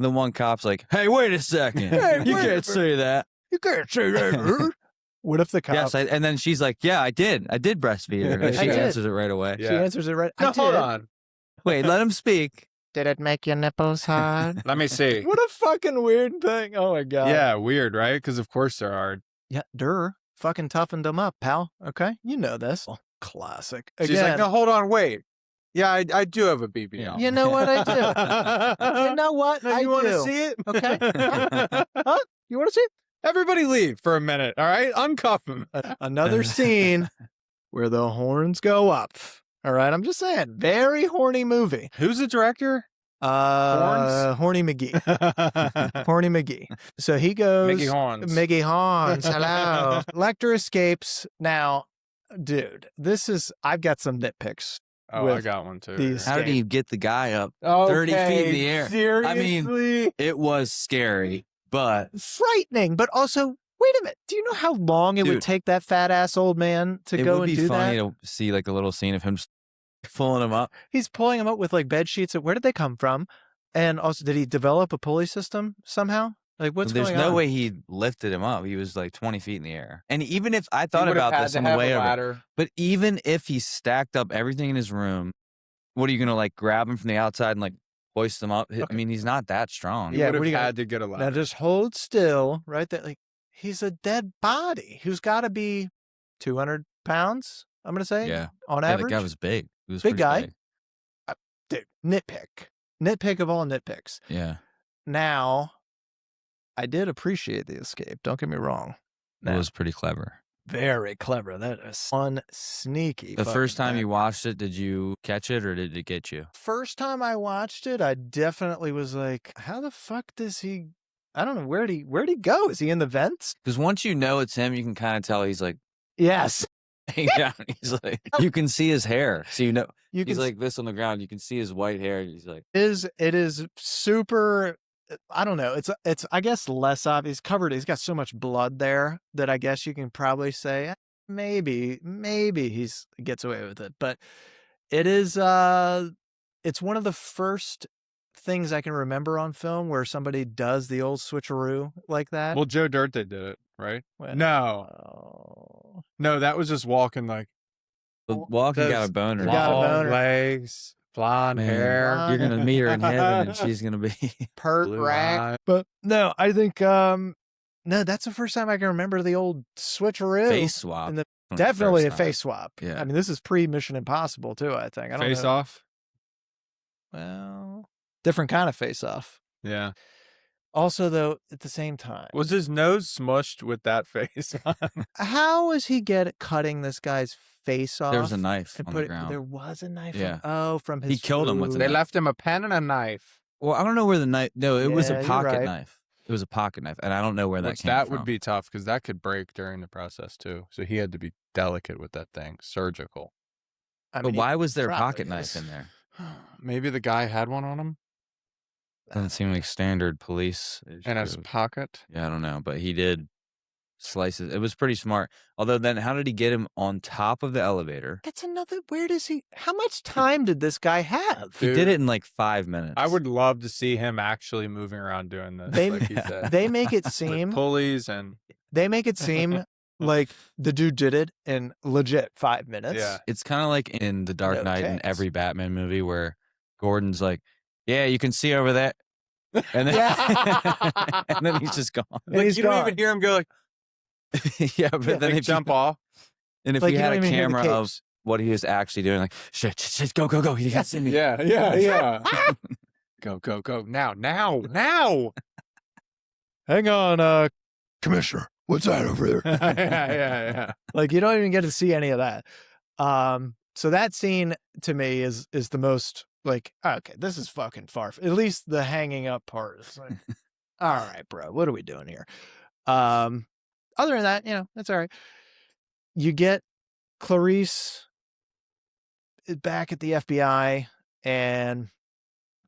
S3: the one cop's like, "Hey, wait a second,
S1: Hey,
S3: you
S1: wait a
S3: can't say that."
S1: You can't say that. What if the cop?
S3: Yes, and then she's like, "Yeah, I did breastfeed her." And
S2: I
S3: she
S2: did.
S3: answers it right away.
S1: She answers it right.
S2: No,
S1: I
S2: hold
S1: did.
S2: on.
S3: Wait, let him speak.
S1: Did it make your nipples hard?
S2: Let me see.
S1: What a fucking weird thing. Oh my god.
S2: Yeah, weird, right? Because of course there are.
S1: Yeah, fucking toughened them up, pal. Okay, you know this. Classic. Again,
S2: She's like, no, hold on, wait. Yeah, I do have a BBL.
S1: you know what I do? You know what
S2: No,
S1: I
S2: you want
S1: do?
S2: to see it?
S1: Okay. Huh? You want to see it?
S2: Everybody leave for a minute, all right? Uncuff him.
S1: Another scene where the horns go up. All right, I'm just saying, very horny movie.
S2: Who's the director?
S1: Horny McGee. Horny McGee. So he goes.
S2: Mickey Horns.
S1: Mickey Horns. Hello. Lecter escapes. Now, dude, I've got some nitpicks.
S2: Oh, I
S1: with
S2: got one too.
S1: these-
S3: How did he get the guy up
S2: Okay,
S3: 30 feet in the air?
S2: Seriously?
S3: I mean, it was scary, but
S1: Frightening, but also, wait a minute. Do you know how long it would
S3: Dude.
S1: take that fat ass old man to
S3: it
S1: go
S3: would
S1: and
S3: be
S1: do
S3: funny
S1: that?
S3: to see like a little scene of him just pulling him up.
S1: He's pulling him up with like bed sheets. Where did they come from? And also, did he develop a pulley system somehow? Like, what's
S3: There's
S1: going
S3: no
S1: on?
S3: way he lifted him up. He was like 20 feet in the air. And even if I
S2: He
S3: thought
S2: would have
S3: about
S2: had
S3: this
S2: to
S3: on the
S2: have
S3: way
S2: a
S3: over,
S2: ladder.
S3: but even if he stacked up everything in his room, what are you gonna like grab him from the outside and like hoist him up? I
S1: Okay.
S3: mean, he's not that strong.
S2: He
S1: Yeah,
S2: would
S1: what are
S2: have
S1: you gonna-
S2: had to get a
S1: Now
S2: ladder.
S1: just hold still right there. Like, he's a dead body who's got to be 200 pounds, I'm going to say,
S3: Yeah.
S1: on
S3: Yeah, the
S1: average.
S3: guy was big. He was
S1: Big
S3: pretty
S1: guy.
S3: big.
S1: Dude, nitpick of all nitpicks.
S3: Yeah.
S1: Now, I did appreciate the escape. Don't get me wrong.
S3: It was pretty clever.
S1: Very clever. That is one sneaky.
S3: The first
S1: fucking
S3: time you
S1: bad-
S3: watched it, did you catch it or did it get you?
S1: First time I watched it, I definitely was like, how the fuck does he? I don't know. Where'd he go? Is he in the vents?
S3: Because once you know it's him, you can kind of tell he's like,
S1: Yes.
S3: yeah, he's like, you can see his hair. So you know,
S1: You
S3: he's
S1: can
S3: like this on the ground. You can see his white hair. He's like,
S1: it is super. I don't know. It's I guess less obvious. Covered. He's got so much blood there that I guess you can probably say maybe he's gets away with it. But it is it's one of the first things I can remember on film where somebody does the old switcheroo like that.
S2: Well, Joe Dirt, they did it, right?
S1: Well,
S2: No. No, that was just walking like
S3: the walking got
S2: Those
S3: a boner.
S1: Got a
S2: long
S1: boner.
S2: legs, blonde
S3: Man,
S2: hair.
S3: You're gonna meet her in heaven, and she's gonna be.
S1: pert
S2: Blue
S1: rack.
S2: eye.
S1: But no, I think no, that's the first time I can remember the old switcheroo.
S3: Face swap.
S1: And the-
S3: One of the
S1: Definitely a
S3: first times.
S1: face swap.
S3: Yeah.
S1: I mean, this is pre Mission Impossible too. I think. I don't
S2: Face
S1: know.
S2: off.
S1: Well, different kind of face off.
S2: Yeah.
S1: Also, though, at the same time,
S2: Was his nose smushed with that face on?
S1: how is he cutting this guy's face off?
S3: There was a knife
S1: and
S3: on
S1: put
S3: the
S1: it-
S3: ground.
S1: There was a knife.
S3: Yeah.
S1: From his.
S3: He killed him with a
S1: food.
S2: They
S3: knife.
S2: left him a pen and a knife.
S3: Well, I don't know where the knife. No, it was
S1: Yeah,
S3: a
S1: you're
S3: pocket
S1: right.
S3: knife. It was a pocket knife, and I don't know where that
S2: Which
S3: came
S2: that
S3: from.
S2: would be tough because that could break during the process too. So he had to be delicate with that thing, surgical.
S1: I
S3: But
S1: mean,
S3: why was there a
S1: probably
S3: pocket knife
S1: is.
S3: in there?
S2: Maybe the guy had one on him
S3: Doesn't seem like standard police.
S2: in his
S3: issue.
S2: pocket.
S3: Yeah, I don't know, but he did slices. It was pretty smart. Although, then how did he get him on top of the elevator?
S1: That's another. Where does he? How much time did this guy have?
S3: He
S2: Dude,
S3: did it in like 5 minutes.
S2: I would love to see him actually moving around doing this,
S1: They-
S2: like he said.
S1: They make it
S2: With
S1: seem.
S2: pulleys and
S1: They make it seem like the dude did it in legit 5 minutes.
S2: yeah.
S3: It's kind of like in The Dark
S1: No
S3: Knight in
S1: chance.
S3: every Batman movie where Gordon's like, "Yeah, you can see over there," and then
S1: Yeah.
S3: and then he's just gone.
S1: And
S2: Like,
S1: he's
S2: you don't
S1: gone.
S2: even hear him go like,
S3: Yeah, but then
S2: like
S3: if
S2: jump
S3: you,
S2: off.
S3: and if
S1: Like,
S3: you
S1: you
S3: had
S1: don't
S3: a
S1: even hear the
S3: camera of
S1: capes.
S3: what he was actually doing, like shit, go, he can't see me.
S2: Yeah. Go. Now.
S1: Hang on, Commissioner. What's that over there?
S2: yeah.
S1: Like, you don't even get to see any of that. So that scene to me is the most like, okay, this is fucking far. At least the hanging up part is like, all right, bro, what are we doing here? Other than that, that's all right. You get Clarice back at the FBI, and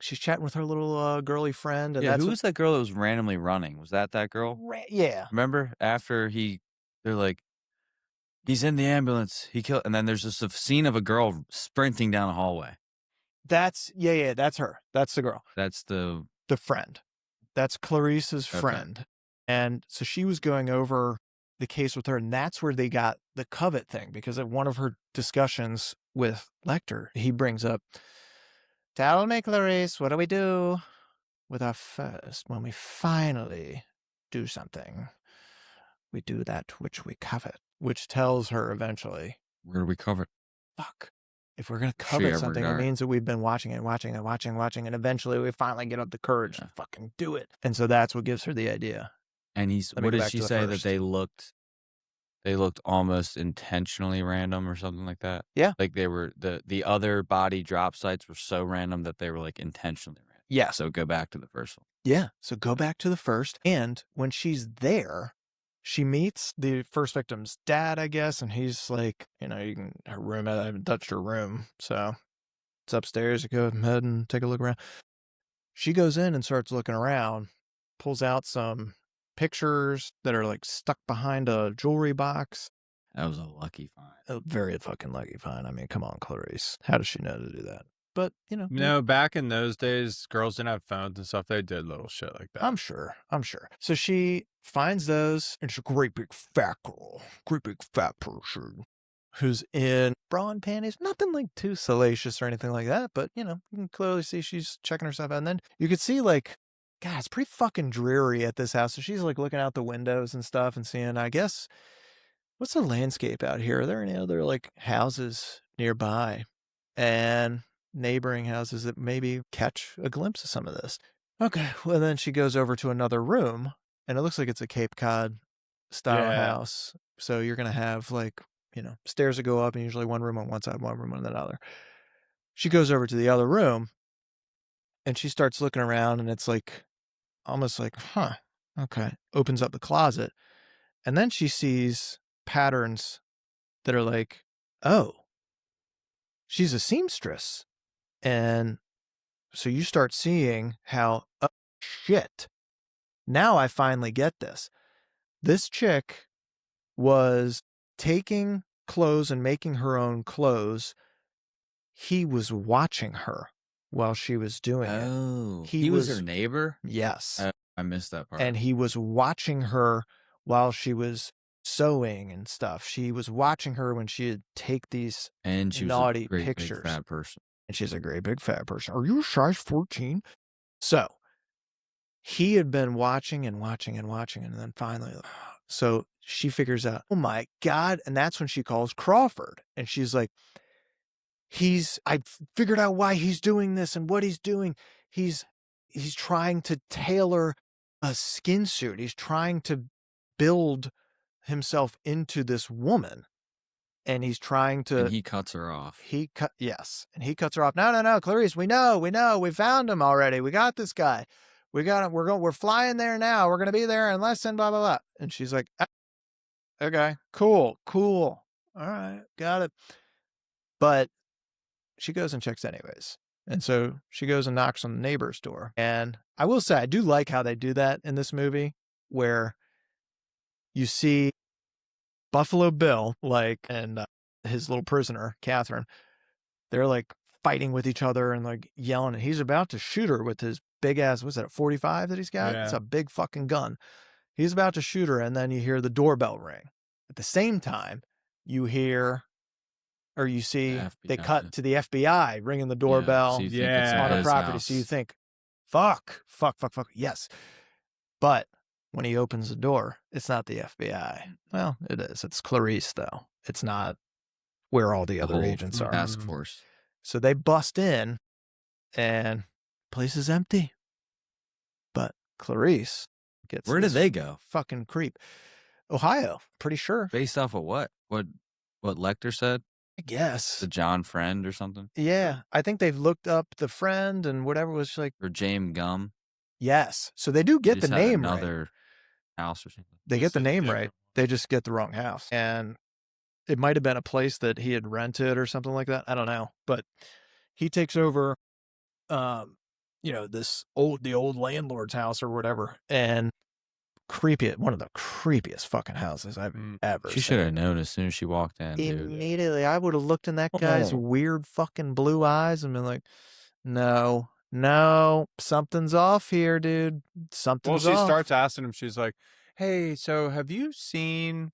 S1: she's chatting with her little girly friend. And
S3: Yeah,
S1: that's
S3: who was that girl that was randomly running? Was that girl?
S1: yeah.
S3: Remember after they're like, he's in the ambulance. He killed, and then there's just a scene of a girl sprinting down a hallway.
S1: That's her. That's the girl,
S3: That's the
S1: the friend. That's Clarice's
S3: Okay.
S1: friend. And so she was going over the case with her, and that's where they got the covet thing, because at one of her discussions with Lecter, he brings up, tell me, Clarice, what do we do with our first when we finally do something? We do that which we covet, which tells her eventually,
S3: Where do we cover it?
S1: fuck. If we're going to
S3: She
S1: covet
S3: ever
S1: something, it
S3: die?
S1: means that we've been watching, and eventually we finally get up the courage
S3: Yeah.
S1: to fucking do it. And so that's what gives her the idea.
S3: And he's,
S1: Let me
S3: what
S1: go
S3: did
S1: back
S3: she
S1: to the
S3: say that
S1: first.
S3: they looked almost intentionally random or something like that?
S1: Yeah.
S3: Like they were, the other body drop sites were so random that they were like intentionally random.
S1: Yeah.
S3: So go back to the first one.
S1: Yeah. So go back to the first. And when she's there, she meets the first victim's dad, I guess. And he's like, you know, you can, her room, I haven't touched her room. So it's upstairs. You go ahead and take a look around. She goes in and starts looking around, pulls out some pictures that are like stuck behind a jewelry box.
S3: That was a lucky find.
S1: A very fucking lucky find. I mean, come on, Clarice. How does she know to do that? But, you know.
S2: No, back in those days, girls didn't have phones and stuff. They did little shit like that.
S1: I'm sure. So she finds those, and she's a great big fat girl, great big fat person who's in bra and panties. Nothing like too salacious or anything like that, but, you know, you can clearly see she's checking herself out. And then you could see, like, God, it's pretty fucking dreary at this house. So she's like looking out the windows and stuff and seeing, I guess, what's the landscape out here? Are there any other like houses nearby and neighboring houses that maybe catch a glimpse of some of this? Okay, well, then she goes over to another room, and it looks like it's a Cape Cod style house. So you're going to have, like, you know, stairs that go up, and usually one room on one side, one room on the other. She goes over to the other room, and she starts looking around, and it's like, almost like, huh, okay. Opens up the closet, and then she sees patterns that are like, oh, she's a seamstress. And so you start seeing how, oh, shit. Now I finally get this. This chick was taking clothes and making her own clothes. He was watching her while she was doing it.
S3: Oh, he was her neighbor?
S1: Yes.
S3: I missed that part.
S1: And he was watching her while she was sewing and stuff. She was watching her when she would take these
S3: and she was
S1: naughty
S3: a great
S1: pictures.
S3: Big fat person.
S1: And she's a great big fat person. Are you a size 14? So he had been watching and watching and watching. And then finally, so she figures out, oh my God. And that's when she calls Crawford. And she's like, I figured out why he's doing this and what he's doing. He's trying to tailor a skin suit. He's trying to build himself into this woman. And he's trying to.
S3: And he cuts her off.
S1: Yes. And he cuts her off. No, Clarice, we know. We found him already. We got this guy. We got him. We're flying there now. We're going to be there in less than blah, blah, blah. And she's like, okay, cool. All right, got it. But she goes and checks anyways. And so she goes and knocks on the neighbor's door. And I will say, I do like how they do that in this movie, where you see Buffalo Bill, and his little prisoner, Catherine, they're like fighting with each other and like yelling. And he's about to shoot her with his big ass, what's that, a 45 that he's got?
S2: Yeah.
S1: It's a big fucking gun. He's about to shoot her, and then you hear the doorbell ring. At the same time, you hear, or you see, they cut to the FBI ringing the doorbell
S3: on
S1: a property.
S3: House.
S1: So you think, fuck. Yes. But when he opens the door, it's not the FBI. Well, it is. It's Clarice, though. It's not where all the other agents are.
S3: Task force.
S1: So they bust in, and the place is empty. But Clarice gets.
S3: Where did they go?
S1: Fucking creep. Ohio, pretty sure.
S3: Based off of what? What Lecter said?
S1: I guess.
S3: The John Friend or something?
S1: Yeah. I think they've looked up the friend and whatever was like.
S3: Or James Gum.
S1: Yes. So they do get the name right.
S3: Another house or something.
S1: They get the name right. They just get the wrong house. And it might have been a place that he had rented or something like that. I don't know. But he takes over, the old landlord's house or whatever. And one of the creepiest fucking houses I've ever seen.
S3: She should have known as soon as she walked in, dude.
S1: Immediately, I would have looked in that guy's weird fucking blue eyes and been like, no, no, something's off here, dude.
S2: Well,
S1: Something's
S2: she
S1: off.
S2: starts asking him. She's like, "Hey, so have you seen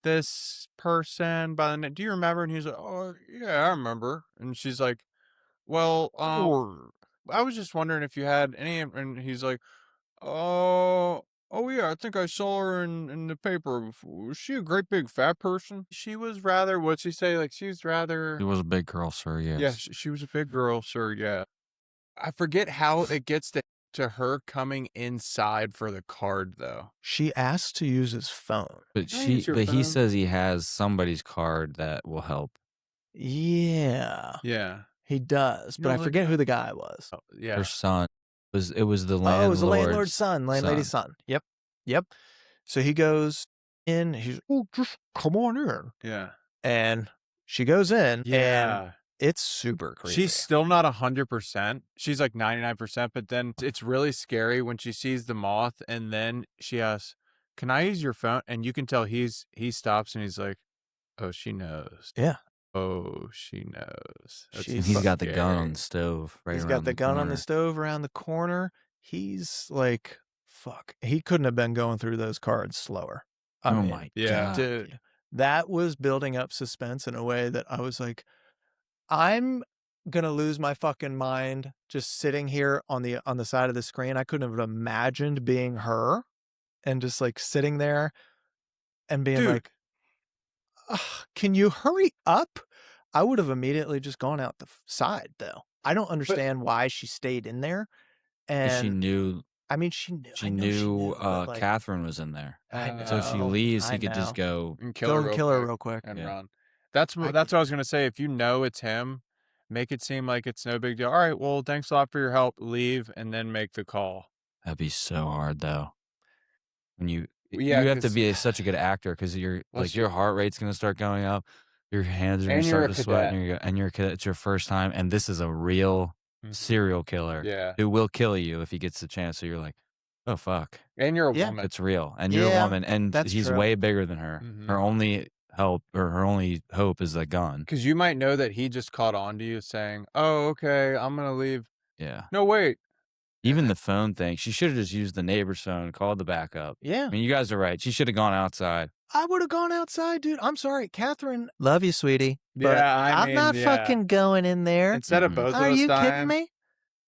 S2: this person by the name? Do you remember?" And he's like, "Oh, yeah, I remember." And she's like, "Well, I was just wondering if you had any." And he's like, "Oh, oh yeah, I think I saw her in the paper before. Was she a great big fat person? She was rather, what'd she say? Like, she was rather,
S3: It was a big girl, sir. Yes.
S2: yeah, she was a big girl, sir, yeah." I forget how it gets to her coming inside for the card, though.
S1: She asked to use his phone.
S3: But
S2: Can I use your
S3: he
S2: phone?
S3: says he has somebody's card that will help.
S1: Yeah,
S2: Yeah.
S1: he does,
S2: You
S1: but
S2: don't
S1: I
S2: look
S1: forget
S2: it
S1: who
S2: up.
S1: the guy was.
S2: Oh, yeah.
S3: Her son it was the
S1: Oh, it was the
S3: landlady's
S1: landlady's son. Yep. So he goes in. He's just come on in.
S2: Yeah.
S1: And she goes in, and
S2: Yeah.
S1: it's super creepy.
S2: She's still not 100%. She's like 99%, but then it's really scary when she sees the moth and then she asks, "Can I use your phone?" And you can tell he stops and he's like, "Oh, she knows.
S1: Yeah.
S2: Oh, she knows." That's
S1: She's
S3: and he's got the gun on
S2: scary.
S3: the stove right
S1: He's
S3: around
S1: got the gun on the
S3: corner.
S1: stove around the corner. He's like, fuck. He couldn't have been going through those cards slower. I
S3: Oh
S1: mean,
S3: my
S2: Yeah.
S3: god.
S1: dude, that was building up suspense in a way that I was like, I'm gonna lose my fucking mind just sitting here on the side of the screen. I couldn't have imagined being her and just like sitting there and being
S2: Dude.
S1: like, "Ugh, can you hurry up?" I would have immediately just gone out the side though. I don't understand why she stayed in there.
S3: She
S1: And
S3: knew
S1: I mean, she knew.
S3: she
S1: I know she
S3: knew
S1: knew, but like,
S3: Catherine was in there.
S1: I know.
S3: So if she leaves,
S1: I
S3: he could
S1: know.
S3: just go
S2: And kill
S1: Go
S2: her
S1: and
S2: real
S1: kill her
S2: quick
S1: real quick.
S2: and
S3: Yeah.
S2: run. That's what I was gonna say. If you know it's him, make it seem like it's no big deal. All right, well, thanks a lot for your help. Leave and then make the call.
S3: That'd be so hard though. When you
S2: Yeah,
S3: have to
S2: 'cause-
S3: be such a good actor because you're
S2: Unless
S3: like your heart rate's gonna start going up, your hands are gonna
S2: And you're
S3: start
S2: a
S3: to sweat,
S2: cadet.
S3: and you're a cadet. It's your first time, and this is a real serial killer
S2: Yeah.
S3: who will kill you if he gets the chance. So you're like, oh fuck,
S2: And you're a
S1: Yeah.
S2: woman.
S3: it's real, and you're a
S1: Yeah,
S3: woman, and
S1: that's
S3: he's
S1: true.
S3: way bigger than her.
S2: Mhm.
S3: Her only help or her only hope is a gun.
S2: Because you might know that he just caught on to you saying, "Oh, okay, I'm gonna leave."
S3: Yeah.
S2: No, wait.
S3: Even the phone thing, she should have just used the neighbor's phone, called the backup.
S1: Yeah.
S3: I mean, you guys are right. She should have gone outside.
S1: I would have gone outside, dude. I'm sorry, Catherine. Love you, sweetie. But
S2: Yeah, I mean,
S1: I'm not
S2: yeah.
S1: fucking going in there.
S2: Instead of both
S1: Are
S2: of us
S1: you
S2: dying.
S1: kidding me?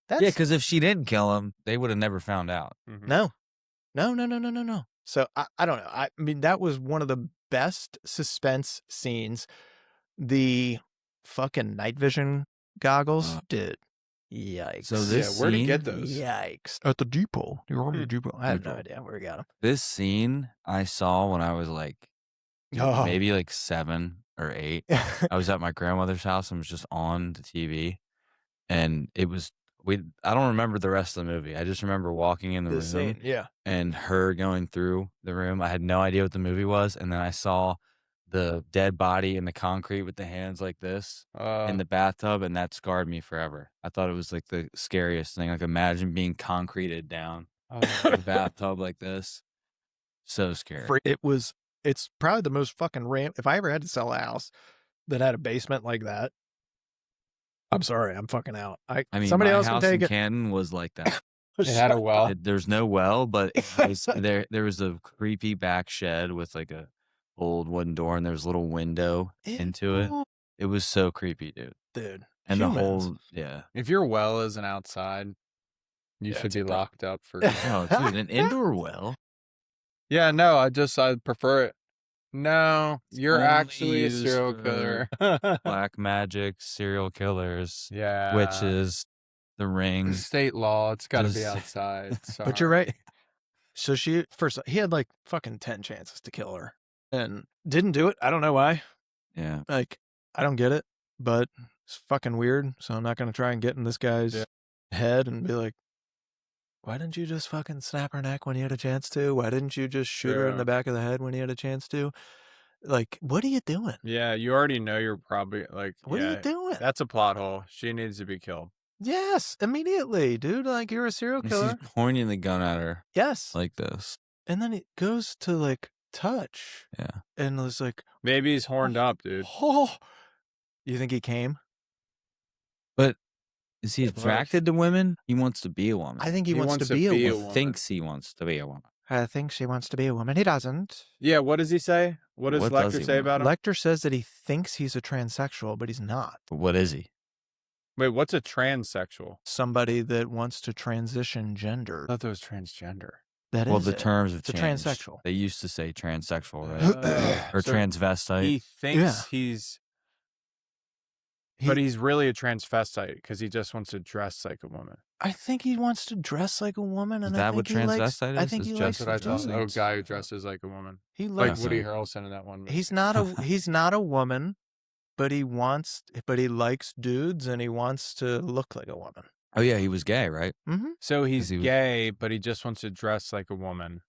S1: That's
S3: Yeah, because if she didn't kill him, they would have never found out.
S2: Mhm.
S1: no. So I don't know. I mean, that was one of the best suspense scenes. The fucking night vision goggles, dude. Yikes.
S3: So this
S2: Yeah, where'd he get
S3: scene-
S2: those?
S1: Yikes. At the depot. The Army
S2: Hmm.
S1: depot. I have no
S3: Depot.
S1: idea where he got them.
S3: This scene I saw when I was like
S1: Oh.
S3: maybe like 7 or 8. I was at my grandmother's house and was just on the TV, and it was I don't remember the rest of the movie. I just remember walking in the room
S1: scene, yeah.
S3: and her going through the room. I had no idea what the movie was, and then I saw the dead body in the concrete with the hands like this in the bathtub, and that scarred me forever. I thought it was like the scariest thing. Like imagine being concreted down in a bathtub like this. So scary.
S1: It's probably the most fucking if I ever had to sell a house that had a basement like that, I'm sorry, I'm fucking out.
S3: I mean,
S1: somebody
S3: my
S1: else
S3: house
S1: can
S3: in
S1: take it.
S3: Canton was like that.
S2: It had a well.
S3: There's no well, but it was, there was a creepy back shed with like a old wooden door, and there was a little window into it. It was so creepy, dude. And the whole
S2: If your well isn't outside, you
S1: Yeah,
S2: should
S1: it's a
S2: be
S1: problem.
S2: locked up for.
S3: oh, dude, an indoor well.
S2: Yeah, no, I prefer it. No, you're
S3: only
S2: actually a
S3: used
S2: serial
S3: for
S2: killer.
S3: Black magic, serial killers,
S2: Yeah.
S3: witches, the ring.
S2: State law, it's got to be
S3: Just-
S2: outside.
S1: But you're right. So he had like fucking 10 chances to kill her and didn't do it. I don't know why.
S3: Yeah.
S1: Like, I don't get it, but it's fucking weird. So I'm not going to try and get in this guy's head and be like, why didn't you just fucking snap her neck when you had a chance to? Why didn't you just shoot her in the back of the head when you had a chance to? Like, what are you doing?
S2: Yeah, you already know you're probably like.
S1: What are you doing?
S2: That's a plot hole. She needs to be killed.
S1: Yes, immediately, dude. Like, you're a serial
S3: And
S1: killer.
S3: she's pointing the gun at her
S1: Yes.
S3: like this.
S1: And then it goes to like touch.
S3: Yeah.
S1: And it's like,
S2: Maybe he's horned up, dude.
S1: oh, you think he came?
S3: But Is he attracted to women? He wants to be a woman.
S1: I think he wants to be a woman.
S2: woman.
S3: Thinks he wants to be a woman.
S1: I think she wants to be a woman. He doesn't.
S2: Yeah, what does he say? What does
S3: What does
S2: Lecter
S3: he
S2: say
S3: want?
S2: about him?
S1: Lecter says that he thinks he's a transsexual, but he's not.
S3: But what is he?
S2: Wait, what's a transsexual?
S1: Somebody that wants to transition gender.
S2: I thought that was transgender.
S1: That
S3: Well,
S1: is
S3: the
S1: it.
S3: terms have
S1: It's a
S3: changed.
S1: transsexual.
S3: They used to say transsexual, right? Or
S2: So
S3: transvestite.
S2: He thinks
S1: Yeah.
S2: he's... But he's really a transvestite because he just wants to dress like a woman.
S1: I think he wants to dress like a woman, and
S3: Is that
S1: I think
S3: what
S1: he likes.
S3: transvestite
S1: I
S3: is?
S1: think
S3: Is
S1: he
S3: just
S1: likes.
S2: That's what I thought.
S3: Dudes.
S2: A guy who dresses like a woman.
S1: He
S2: Like
S1: likes.
S2: Woody
S3: so.
S2: Harrelson in that one movie.
S1: He's not a. He's not a woman, but he wants. But he likes dudes, and he wants to look like a woman.
S3: Oh yeah, he was gay, right?
S1: Mm-hmm.
S2: So he's
S3: 'Cause he was-
S2: gay, but he just wants to dress like a woman.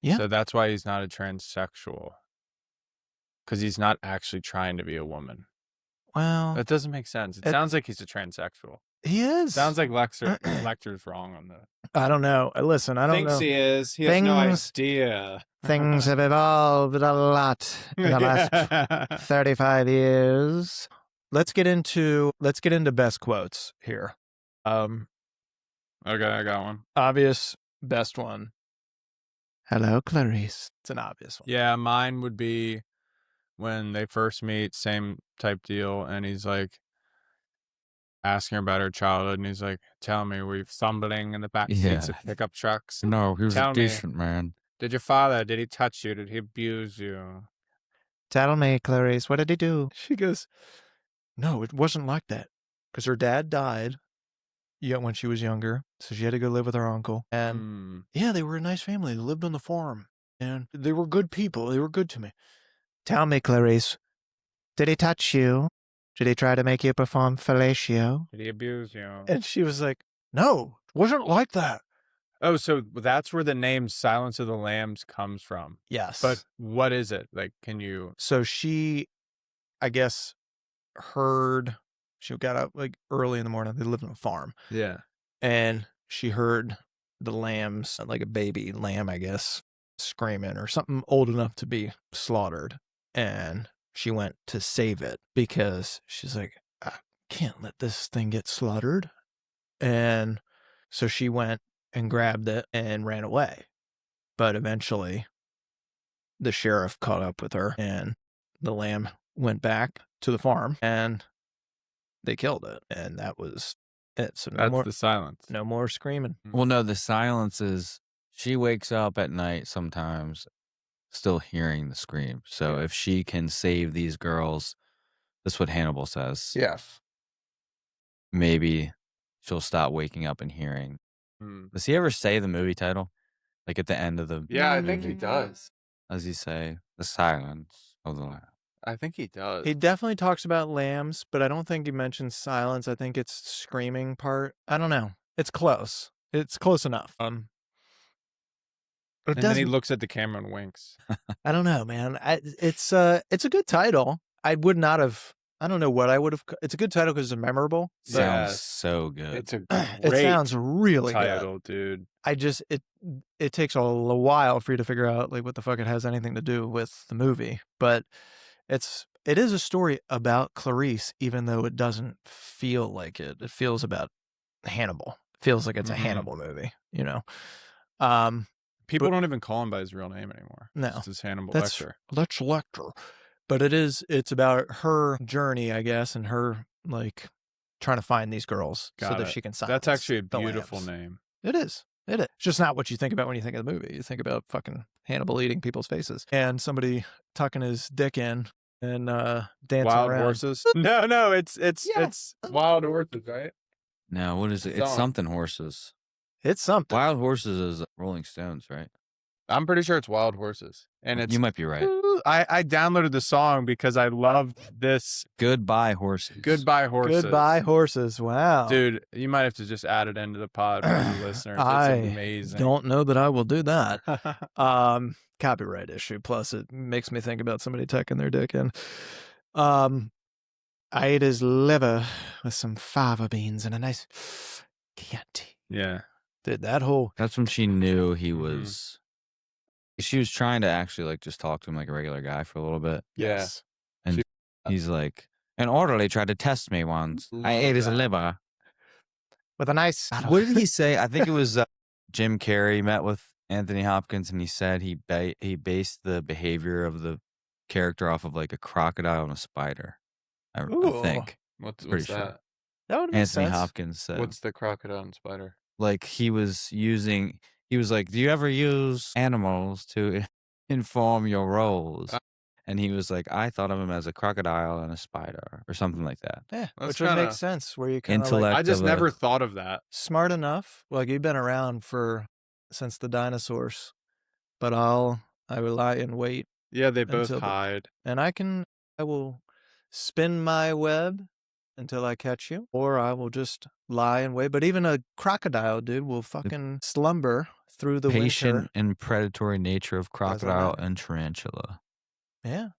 S1: Yeah.
S2: So that's why he's not a transsexual. Because he's not actually trying to be a woman.
S1: Well,
S2: That doesn't make sense. It
S1: It-
S2: sounds like he's a transsexual.
S1: he is.
S2: Sounds like Lecter's wrong on that.
S1: I don't know. Listen, I don't know.
S2: he is. He has no
S1: Things-
S2: idea.
S1: Things have evolved a lot in the last 35 years. Let's get into best quotes here.
S2: Okay, I got one.
S1: Obvious best one. Hello, Clarice. It's an obvious one.
S2: Yeah, mine would be when they first meet, same type deal, and he's like asking her about her childhood, and he's like, "Tell me, were you fumbling in the back seats of pickup trucks?
S3: No, he was
S2: Tell
S3: a
S2: me.
S3: decent man.
S2: Did your father? Did he touch you? Did he abuse you?"
S1: Tell me, Clarice, what did he do? She goes, no, it wasn't like that. Because her dad died when she was younger, so she had to go live with her uncle. And yeah, they were a nice family. They lived on the farm, and they were good people. They were good to me. Tell me, Clarice, did he touch you? Did he try to make you perform fellatio?
S2: Did he abuse you?
S1: And she was like, no, it wasn't like that.
S2: Oh, so that's where the name Silence of the Lambs comes from.
S1: Yes.
S2: But what is it? Like, can you...
S1: So she, I guess, she got up like early in the morning. They lived on a farm.
S2: Yeah.
S1: And she heard the lambs, like a baby lamb, I guess, screaming or something old enough to be slaughtered. And she went to save it because she's like, I can't let this thing get slaughtered. And so she went and grabbed it and ran away. But eventually the sheriff caught up with her, and the lamb went back to the farm and they killed it. And that was it. So
S2: That's the silence.
S1: no more screaming.
S3: Well, no, the silence is she wakes up at night sometimes still hearing the scream. So if she can save these girls, that's what Hannibal says.
S1: Yes.
S3: Maybe she'll stop waking up and hearing. Does he ever say the movie title? Like at the end of the
S2: Yeah, I
S3: movie?
S2: think he does.
S3: Does he say the silence of the lamb?
S2: I think he does.
S1: He definitely talks about lambs, but I don't think he mentions silence. I think it's screaming part. I don't know. It's close. It's close enough. It
S2: And then he
S1: doesn't-
S2: looks at the camera and winks.
S1: I don't know, man. It's a good title. I would not have. I don't know what I would have. It's a good title because it's memorable. but
S2: Yeah.
S3: Sounds so good.
S2: It's a
S1: It
S2: great
S1: sounds really good.
S2: title, dude.
S1: It takes a while for you to figure out like what the fuck it has anything to do with the movie, but it is a story about Clarice, even though it doesn't feel like it. It feels about Hannibal. It feels like it's a
S2: Mhm.
S1: Hannibal movie, you know.
S2: People
S1: But-
S2: don't even call him by his real name anymore.
S1: No.
S2: It's just Hannibal
S1: That's
S2: Lecter.
S1: Lecter. But it's about her journey, I guess, and her like trying to find these girls so
S2: Got
S1: that
S2: it.
S1: she can silence.
S2: That's actually a
S1: the
S2: beautiful
S1: lambs.
S2: name.
S1: It is. It's just not what you think about when you think of the movie. You think about fucking Hannibal eating people's faces and somebody tucking his dick in and dancing
S2: Wild
S1: around.
S2: Horses? No, it's
S1: Yes.
S2: Wild Horses, right?
S3: No, what is it? It's
S2: Song.
S3: something horses.
S1: It's something.
S3: Wild Horses is Rolling Stones, right?
S2: I'm pretty sure it's Wild Horses. And it's
S3: You might be right.
S2: I downloaded the song because I loved this
S3: Goodbye Horses.
S2: Goodbye Horses.
S1: Goodbye horses. Wow.
S2: Dude, you might have to just add it into the pod for the listeners. It's
S1: I
S2: amazing.
S1: don't know that I will do that. Copyright issue. Plus, it makes me think about somebody tucking their dick in. I ate his liver with some fava beans and a nice Chianti.
S2: Yeah.
S1: Dude, that whole
S3: That's when she knew he
S2: Mhm.
S3: was. She was trying to actually like just talk to him like a regular guy for a little bit.
S2: Yeah.
S3: And
S2: She-
S3: he's like, an orderly tried to test me once. I
S2: Love
S3: ate his
S2: that.
S3: liver.
S1: with a nice.
S3: What did he say? I think it was Jim Carrey met with Anthony Hopkins, and he said he based the behavior of the character off of like a crocodile and a spider. I think.
S2: What's
S3: Pretty sure.
S2: that?
S1: That would make
S3: Anthony
S1: sense.
S3: Hopkins said.
S2: What's the crocodile and spider?
S3: Like he was like, do you ever use animals to inform your roles? And he was like, I thought of him as a crocodile and a spider or something like that.
S1: Yeah,
S2: That's
S1: which would make sense. Where you kind of
S3: Intellect.
S1: like
S2: I just
S3: of a-
S2: never thought of that.
S1: smart enough. Like you've been around since the dinosaurs, but I will lie in wait,
S2: Yeah, they both
S1: Until the-
S2: hide.
S1: and I will spin my web until I catch you, or I will just lie and wait. But even a crocodile, dude, will fucking slumber through the
S3: patient
S1: winter.
S3: and predatory nature of crocodile
S1: matter.
S3: and tarantula.
S1: Yeah,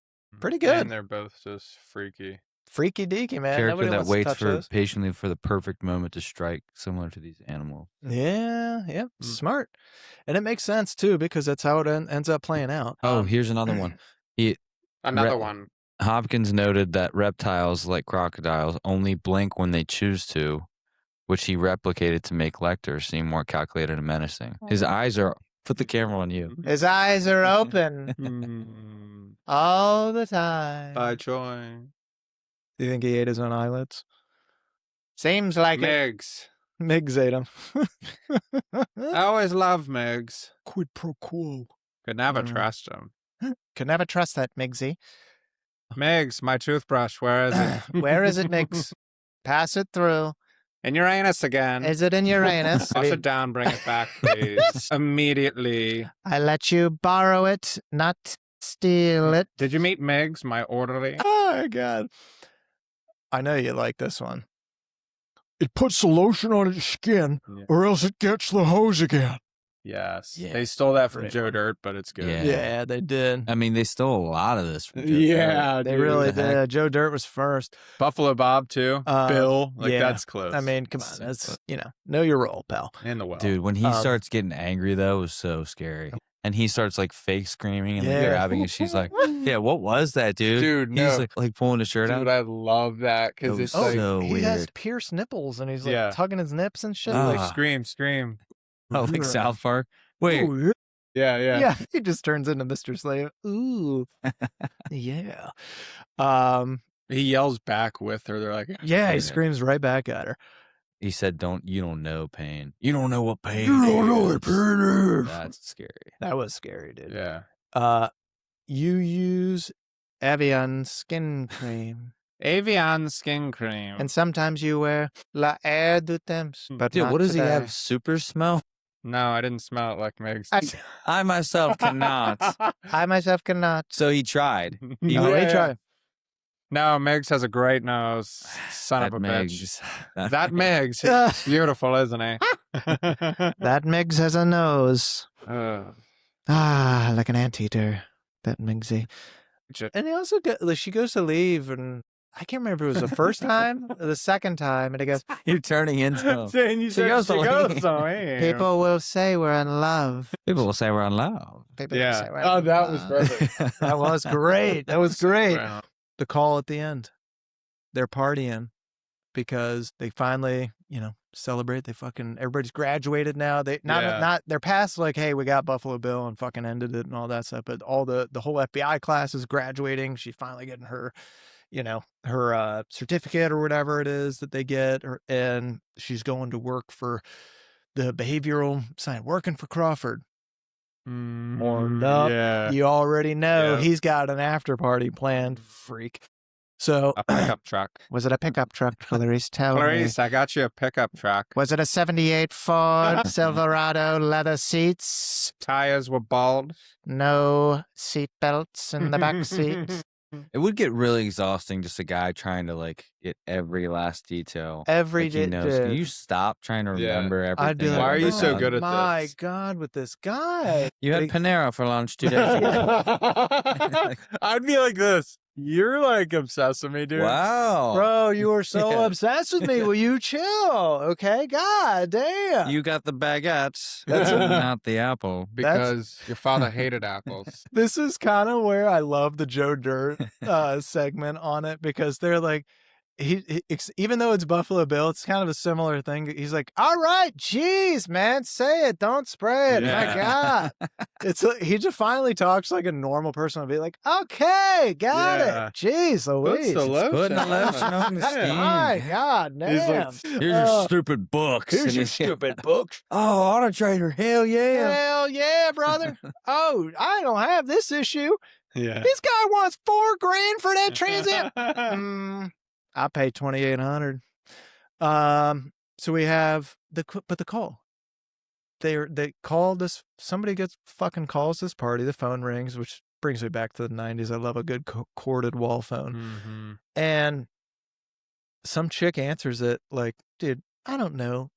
S1: pretty good.
S2: And they're both just freaky.
S1: Freaky deaky, man.
S3: Character
S1: Nobody
S3: that
S1: wants to
S3: waits
S1: touch those.
S3: patiently for the perfect moment to strike, similar to these animals.
S1: Yeah, smart, and it makes sense too because that's how it ends up playing out.
S3: Oh, here's another one.
S2: Another one.
S3: Hopkins noted that reptiles, like crocodiles, only blink when they choose to, which he replicated to make Lecter seem more calculated and menacing. His eyes are... Put the camera on you.
S1: His eyes are open all the time.
S2: By choice.
S1: Do you think he ate his own eyelids? Seems like it.
S2: Megs.
S1: Migs ate him.
S2: I always love Megs.
S1: Quid pro quo.
S2: Could never
S1: Mm.
S2: trust him.
S1: Could never trust that, Migsy.
S2: Megs, my toothbrush, where is it?
S1: Where is it, Migs? Pass it through.
S2: In Uranus again.
S1: Is it in Uranus?
S2: Flush it down, bring it back, please. Immediately.
S1: I let you borrow it, not steal it.
S2: Did you meet Megs, my orderly?
S1: Oh, my God. I know you like this one. It puts the lotion on its skin,
S2: Yeah.
S1: or else it gets the hose again.
S2: Yes.
S1: Yeah.
S2: They stole that from
S1: Great
S2: Joe
S1: one.
S2: Dirt, but it's good.
S3: Yeah.
S1: Yeah, they did.
S3: I mean, they stole a lot of this from Joe
S2: Yeah,
S1: They
S2: dude.
S1: really
S3: What the heck?
S1: did. Joe Dirt was first.
S2: Buffalo Bob, too. Bill. Like,
S1: yeah.
S2: that's close.
S1: I mean, come on. That's, know your role, pal.
S2: In the well.
S3: Dude, when he
S1: Um,
S3: starts getting angry, though, it was so scary. And he starts like fake screaming and like,
S1: Yeah.
S3: grabbing, and she's like, "Yeah, what was that, dude?"
S2: Dude,
S3: He's
S2: no.
S3: like pulling his shirt
S2: Dude,
S3: out.
S2: I love that because
S3: That
S2: it's
S3: was
S2: like,
S3: so
S1: he has
S3: weird.
S1: pierced nipples and he's like
S2: Yeah.
S1: tugging his nips and shit.
S3: Ah.
S1: Like,
S2: like scream.
S3: Oh, like South Park. Wait,
S1: ooh,
S2: Yeah.
S1: yeah, he just turns into Mr. Slave. Ooh, yeah.
S2: He yells back with her. They're like,
S1: Yeah, he
S3: Yeah.
S1: screams right back at her.
S3: he said, you don't know pain. You don't know what pain
S1: You don't know
S3: is."
S1: what pain is.
S3: That's scary.
S1: That was scary, dude.
S2: yeah.
S1: You use Evian skin cream,
S2: Avian skin cream.
S1: and sometimes you wear La Air du Temps. But
S3: Dude,
S1: not
S3: what does he
S1: today.
S3: have? Super smell?
S2: No, I didn't smell it like Meg's.
S3: I myself cannot.
S1: I myself cannot.
S3: So he tried. He
S1: No,
S2: Yeah.
S1: he tried.
S2: No, Meg's has a great nose. Son of a bitch.
S3: Megs.
S2: That Meg's he's beautiful, isn't he?
S1: That Migs has a nose. Ah, like an anteater. That Migsy. And he also she goes to leave, and I can't remember if it was the first time or the second time, and he goes,
S3: You're turning into him.
S2: She
S3: goes to leave.
S1: "People will say we're in love."
S3: People will say we're in love.
S1: People will say
S2: Yeah.
S1: we're
S2: Oh,
S1: in
S2: that was
S1: love.
S2: perfect.
S1: That was great. That was great. The call at the end. They're partying because they finally, celebrate. They everybody's graduated now. They not they're past like, hey, we got Buffalo Bill and fucking ended it and all that stuff. But all the whole FBI class is graduating. She's finally getting her, her certificate or whatever it is that they get, and she's going to work for the behavioral science, working for Crawford. Warmed up.
S2: Yeah.
S1: You already know
S2: Yeah.
S1: he's got an after party planned, freak. So,
S2: A pickup truck.
S1: was it a pickup truck, Clarice? Tell me.
S2: Clarice, I got you a pickup truck.
S1: Was it a 78 Ford Silverado leather seats?
S2: Tires were bald.
S1: No seat belts in the back seat?
S3: It would get really exhausting, just a guy trying to like get every last detail.
S1: Every
S3: Like he knows. Can you stop trying to
S2: Yeah.
S3: remember everything?
S1: I'd be like,
S2: Why are you so
S1: "Oh
S2: good at
S1: my
S2: this?"
S1: God, with this guy.
S3: You had
S1: Like-
S3: Panera for lunch 2 days ago.
S2: I'd be like this. You're like obsessed with me, dude.
S3: Wow.
S1: Bro, you were so
S3: Yeah.
S1: obsessed with me. Will you chill? Okay, God damn.
S3: You got the baguette.
S1: That's
S2: it.
S3: not the apple.
S2: Because your father hated apples.
S1: This is kind of where I love the Joe Dirt segment on it, because they're like, even though it's Buffalo Bill, it's kind of a similar thing. He's like, "All right, geez, man, say it, don't spray it." My God, he just finally talks like a normal person would be like, "Okay, got it. Jeez, Louise,
S3: Putting the lotion on the skin.
S1: My God, damn.
S3: Here's your stupid books.
S1: Here's your stupid books.
S3: Oh, Auto Trader, hell yeah.
S1: Hell yeah, brother. Oh, I don't have this issue.
S2: Yeah.
S1: This guy wants $4,000 for that Trans Am. I paid $2,800. So we have the call. They called this. Somebody calls this party. The phone rings, which brings me back to the 90s. I love a good corded wall phone.
S2: Mm-hmm.
S1: And some chick answers it like, "Dude, I don't know.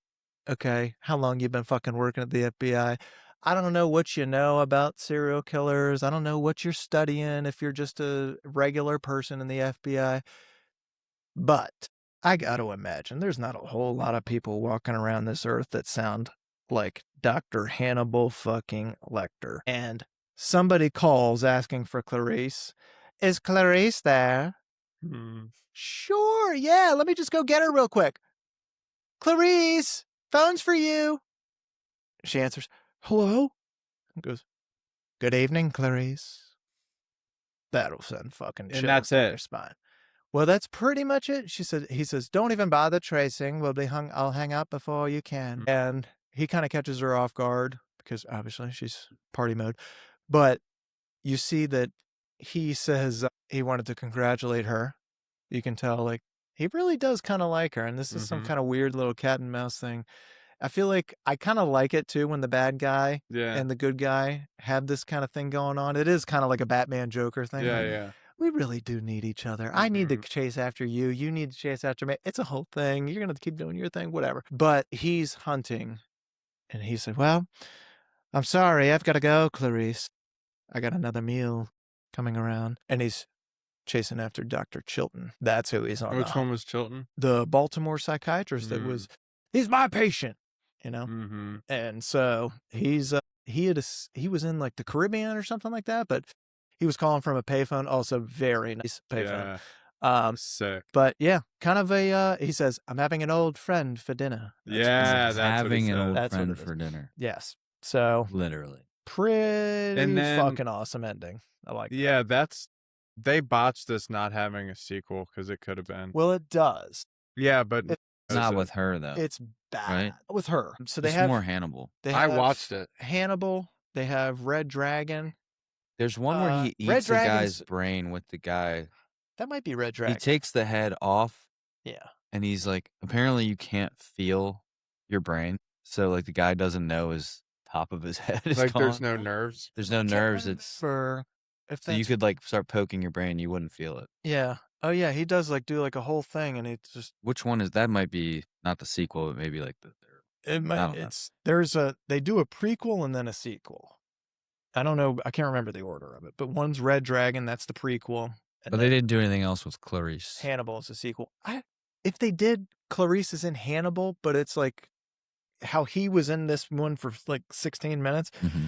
S1: Okay, how long you been fucking working at the FBI? I don't know what you know about serial killers. I don't know what you're studying if you're just a regular person in the FBI. But I got to imagine there's not a whole lot of people walking around this earth that sound like Dr. Hannibal fucking Lecter." And somebody calls asking for Clarice. "Is Clarice there?" "Sure, yeah, let me just go get her real quick. Clarice, phone's for you." She answers, "Hello?" And goes, "Good evening, Clarice." That'll send fucking chills
S2: And that's
S1: down
S2: it.
S1: your spine. "Well, that's pretty much it." He says, "Don't even bother tracing. I'll hang up before you can." And he kind of catches her off guard because obviously she's party mode. But you see that he says he wanted to congratulate her. You can tell, like, he really does kind of like her. And this is some kind of weird little cat and mouse thing. I feel like I kind of like it too when the bad guy and the good guy have this kind of thing going on. It is kind of like a Batman Joker thing.
S2: Yeah.
S1: We really do need each other. I need to chase after you. You need to chase after me. It's a whole thing. You're going to keep doing your thing, whatever. But he's hunting. And he said, "Well, I'm sorry. I've got to go, Clarice. I got another meal coming around." And he's chasing after Dr. Chilton. That's who he's on.
S2: Which one was Chilton?
S1: The Baltimore psychiatrist that was, "He's my patient," you know?
S2: Mm-hmm.
S1: And so he was in like the Caribbean or something like that, but he was calling from a payphone, also very nice payphone.
S2: Sick.
S1: But yeah, kind of he says, "I'm having an old friend for dinner."
S2: That's
S3: having an old
S1: That's
S3: friend
S1: what it is.
S3: for dinner.
S1: Yes. So
S3: Literally.
S1: pretty
S2: And then-
S1: fucking awesome ending. I like
S2: Yeah, they botched this not having a sequel because it could have been.
S1: Well, it does.
S2: Yeah, but
S1: It's
S3: Not with her, though.
S1: It's bad
S3: Right?
S1: with her. So they
S3: It's
S1: have
S3: more Hannibal.
S2: I watched it.
S1: Hannibal. They have Red Dragon.
S3: There's one where he
S1: Red
S3: eats the
S1: Dragon's-
S3: guy's brain with the guy.
S1: That might be Red Dragon.
S3: He takes the head off,
S1: Yeah.
S3: and he's like, apparently you can't feel your brain. So, like, the guy doesn't know his top of his head is
S2: Like,
S3: gone.
S2: there's no nerves.
S3: There's no nerves. It's
S1: for if
S3: so you could, like, start poking your brain. You wouldn't feel it.
S1: Yeah. Oh yeah, he does like do like a whole thing, and it's just
S3: Which one is that? Might be not the sequel, but maybe like the third.
S1: it might,
S3: don't know.
S1: they do a prequel and then a sequel. I don't know. I can't remember the order of it, but one's Red Dragon. That's the prequel. And
S3: But they didn't do anything else with Clarice.
S1: Hannibal is a sequel. If they did, Clarice is in Hannibal, but it's like how he was in this one for like 16 minutes.
S3: Mm-hmm.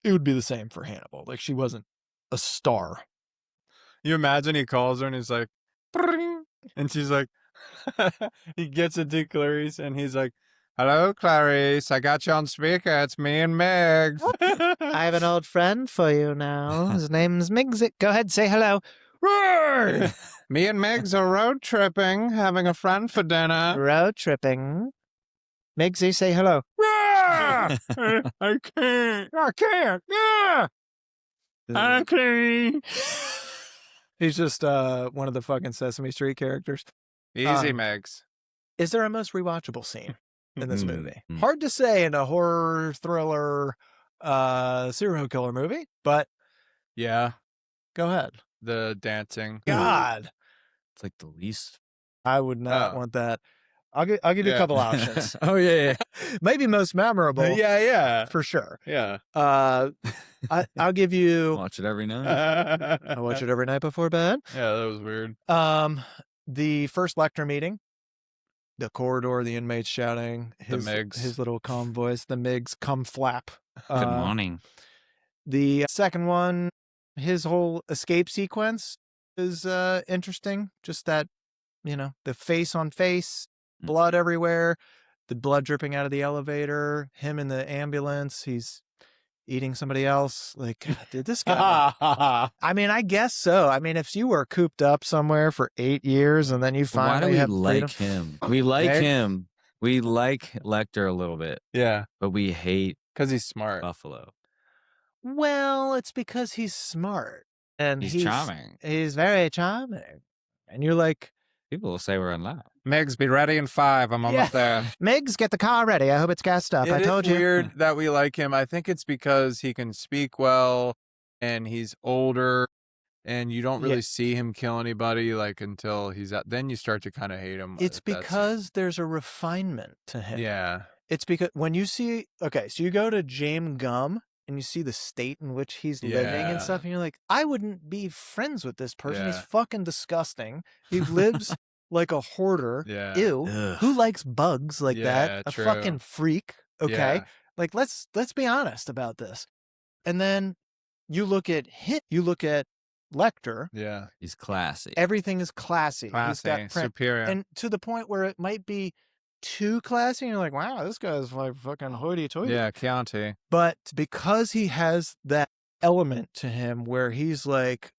S1: It would be the same for Hannibal. Like she wasn't a star.
S2: You imagine he calls her and he's like, "Bring," and she's like, he gets it to Clarice and he's like, "Hello, Clarice. I got you on speaker. It's me and Megs."
S1: I have an old friend for you now. His name's Migs. Go ahead, say hello. Roar!
S2: Me and Megs are road tripping, having a friend for dinner.
S1: Road tripping. Migsy, say hello.
S2: I can't. Yeah. I can't.
S1: He's just one of the fucking Sesame Street characters.
S2: Easy, Megs.
S1: Is there a most rewatchable scene in this movie?
S3: Mm.
S1: Hard to say in a horror thriller serial killer movie, but
S2: Yeah,
S1: go ahead.
S2: the dancing.
S1: God,
S3: It's like the least.
S1: I would not
S2: Oh.
S1: want that. I'll give you a
S2: Yeah.
S1: couple options.
S3: Oh yeah.
S1: Maybe most memorable.
S2: Yeah.
S1: For sure.
S2: Yeah.
S1: I'll give you.
S3: Watch it every night.
S1: I watch it every night before bed.
S2: Yeah, that was weird.
S1: The first Lecter meeting, the corridor, the inmates shouting,
S2: Migs.
S1: his little calm voice, the Migs come flap.
S3: Good morning.
S1: The second one, his whole escape sequence is interesting. Just that the face on face, blood everywhere, the blood dripping out of the elevator, him in the ambulance, he's eating somebody else. Like, God, dude, this guy. I mean, I guess so. I mean, if you were cooped up somewhere for 8 years and then you
S3: Why do
S1: finally
S3: we
S1: have
S3: like
S1: freedom.
S3: him? We like
S2: Meg?
S3: him. We like Lecter a little bit,
S2: Yeah,
S3: but we hate
S2: because he's smart.
S3: Buffalo.
S1: Well, it's because he's smart and
S3: He's charming.
S1: He's very charming. And you're like,
S3: People will say we're in love.
S2: Megs, be ready in 5. I'm almost there.
S1: Migs, get the car ready. I hope it's gassed up. I told you.
S2: It's weird that we like him. I think it's because he can speak well and he's older and you don't really see him kill anybody like until he's out. Then you start to kind of hate him.
S1: It's because there's a refinement to him.
S2: Yeah.
S1: It's because when you see, okay, so you go to James Gumb and you see the state in which he's living and stuff, and you're like, I wouldn't be friends with this person. He's fucking disgusting. He lives like a hoarder.
S2: Yeah.
S1: Ew.
S3: Ugh.
S1: Who likes bugs like that? A
S2: true.
S1: fucking freak. Okay.
S2: Yeah.
S1: Like, let's be honest about this. And then you look at him, you look at Lecter.
S2: Yeah.
S3: He's classy.
S1: Everything is classy. He's got
S2: superior.
S1: and to the point where it might be too classy, and you're like, wow, this guy's like fucking hoity-toity.
S2: Yeah, Chianti.
S1: But because he has that element to him where he's like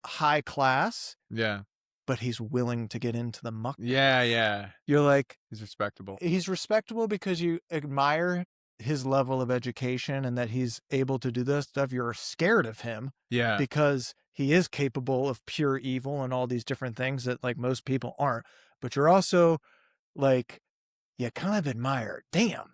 S1: high class,
S2: Yeah.
S1: but he's willing to get into the muck.
S2: Yeah, yeah.
S1: You're like,
S2: He's respectable.
S1: he's respectable because you admire his level of education and that he's able to do this stuff. You're scared of him
S2: Yeah.
S1: because he is capable of pure evil and all these different things that like most people aren't. But you're also like, you kind of admire, damn,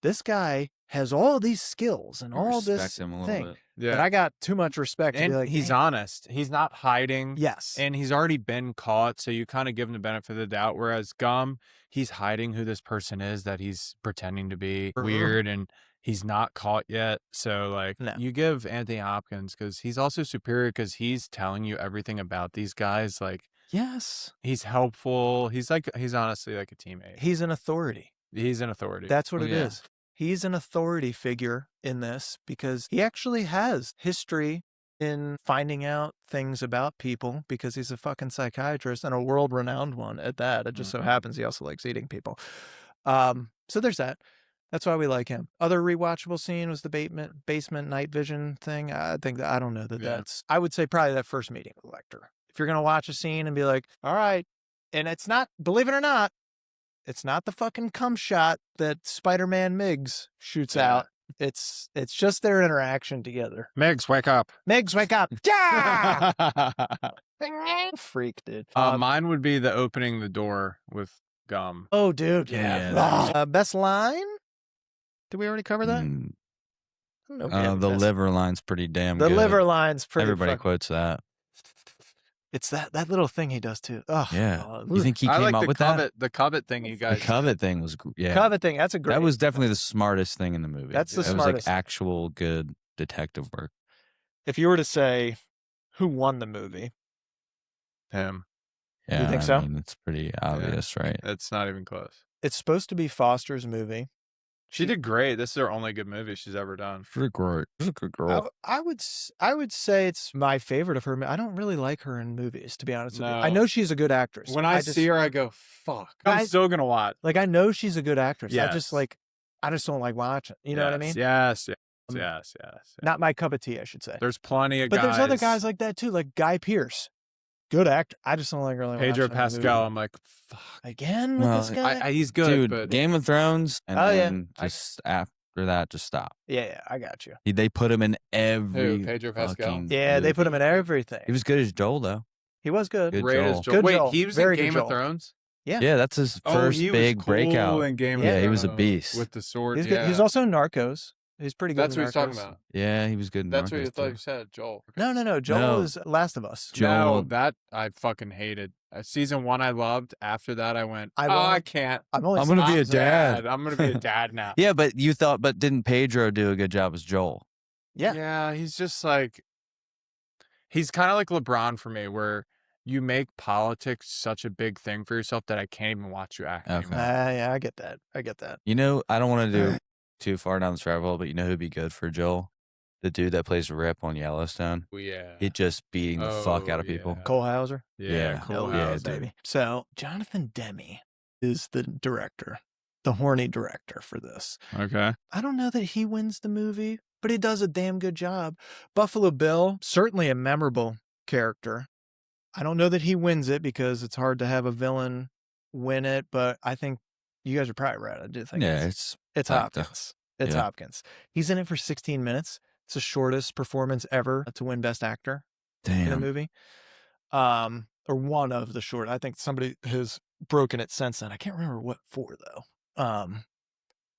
S1: this guy has all these skills and all this
S3: Respect him a little
S1: thing.
S3: bit.
S2: Yeah.
S1: But I got too much respect to
S2: And
S1: be like,
S2: he's
S1: "Damn."
S2: honest. He's not hiding.
S1: Yes.
S2: And he's already been caught, so you kind of give him the benefit of the doubt. Whereas Gum, he's hiding who this person is that he's pretending to be weird, and he's not caught yet. So, like, you give Anthony Hopkins, because he's also superior because he's telling you everything about these guys. Like,
S1: yes.
S2: he's helpful. He's honestly like a teammate.
S1: He's an authority.
S2: He's an authority.
S1: That's what it is. He's an authority figure in this because he actually has history in finding out things about people because he's a fucking psychiatrist and a world-renowned one at that. It just so happens he also likes eating people. So there's that. That's why we like him. Other rewatchable scene was the basement night vision thing. I don't know that's, I would say probably that first meeting with Lecter. If you're going to watch a scene and be like, all right, and it's not, believe it or not, it's not the fucking cum shot that Spider-Man Miggs shoots out. It's just their interaction together.
S2: Megs, wake up.
S1: Megs, wake up. Yeah! Freak, dude.
S2: Mine would be the opening the door with Gum.
S1: Oh, dude.
S3: Yeah.
S1: Best line? Did we already cover that? I don't know.
S3: The liver line's pretty damn
S1: The
S3: good.
S1: liver line's pretty
S3: Everybody quotes that.
S1: It's that little thing he does too. Oh,
S3: Yeah.
S1: God.
S3: You think he
S2: I
S3: came
S2: like
S3: up with that?
S2: The covet thing you guys.
S3: The covet thing was,
S1: covet thing? That's a great.
S3: That was definitely the smartest thing in the movie.
S1: That's the
S3: It was
S1: smartest.
S3: like actual good detective work.
S1: If you were to say who won the movie,
S2: Him.
S3: Yeah,
S1: you think so?
S3: I mean, it's pretty obvious, right?
S2: It's not even close.
S1: It's supposed to be Foster's movie.
S2: She did great. This is her only good movie she's ever done.
S3: She's a good girl.
S1: I would say it's my favorite of her. I don't really like her in movies, to be honest with you. I
S2: No.
S1: know she's a good actress.
S2: When I see her, I go, fuck. I'm still going to watch.
S1: Like, I know she's a good actress.
S2: Yes.
S1: I just don't like watching. You know what I mean?
S2: Yes.
S1: Not my cup of tea, I should say.
S2: There's plenty of
S1: but
S2: guys.
S1: there's other guys like that too, like Guy Pearce. Good actor. I just don't like really
S2: Pedro
S1: watching
S2: Pascal. I'm like, fuck.
S1: Again with this guy?
S2: He's good,
S3: Dude,
S2: but
S3: Game of Thrones, and
S1: Oh, yeah.
S3: then just after that, just stop.
S1: Yeah, I got you.
S3: They put him in every.
S2: Who, Pedro Pascal?
S3: fucking
S1: Yeah, they
S3: movie.
S1: put him in everything.
S3: He was good as Joel, though.
S1: He was good.
S3: Good
S2: great as
S3: Joel.
S2: Joel.
S1: Good
S2: Wait,
S1: Joel.
S2: he was
S1: Very
S2: in
S1: good
S2: Game
S1: Joel.
S2: of Thrones?
S3: Yeah, that's his first
S2: he was
S3: big
S2: cool
S3: breakout.
S2: in Game of
S3: Yeah, he was a
S2: Thrones
S3: beast.
S2: with the sword.
S1: He's
S2: yeah.
S1: good. He's also in Narcos. He's pretty good.
S2: That's
S1: in
S2: what he's talking
S1: Narcos.
S2: about.
S3: Yeah, he was good in
S2: That's what
S3: Narcos,
S2: you thought
S3: too.
S2: you said, Joel.
S1: No. Joel
S3: No.
S1: is Last of Us.
S3: Joel.
S2: No, that I fucking hated. Season 1 I loved. After that I went, I can't.
S1: I'm
S3: I'm gonna be a dad.
S2: I'm going to be a dad now.
S3: Yeah, but didn't Pedro do a good job as Joel?
S1: Yeah.
S2: Yeah, he's just like, he's kind of like LeBron for me, where you make politics such a big thing for yourself that I can't even watch you act
S3: Okay.
S2: anymore.
S1: Yeah, I get that.
S3: You know, I don't want to do too far down this rabbit hole, but you know who'd be good for Joel? the dude that plays Rip on Yellowstone.
S2: Oh, yeah.
S3: He just beating the fuck out of people.
S2: yeah.
S1: Cole Hauser.
S2: Yeah,
S3: Hell
S2: Cole
S3: yeah,
S2: Hauser.
S3: dude.
S1: baby. So Jonathan Demme is the director, the horny director for this.
S2: Okay.
S1: I don't know that he wins the movie, but he does a damn good job. Buffalo Bill, certainly a memorable character. I don't know that he wins it because it's hard to have a villain win it, but I think you guys are probably right. I do think
S3: Yeah,
S1: it's
S3: Lecter.
S1: Hopkins. It's
S3: Yeah.
S1: Hopkins. He's in it for 16 minutes. It's the shortest performance ever to win Best Actor in a
S3: Damn.
S1: movie. Or one of the short. I think somebody has broken it since then. I can't remember what for though.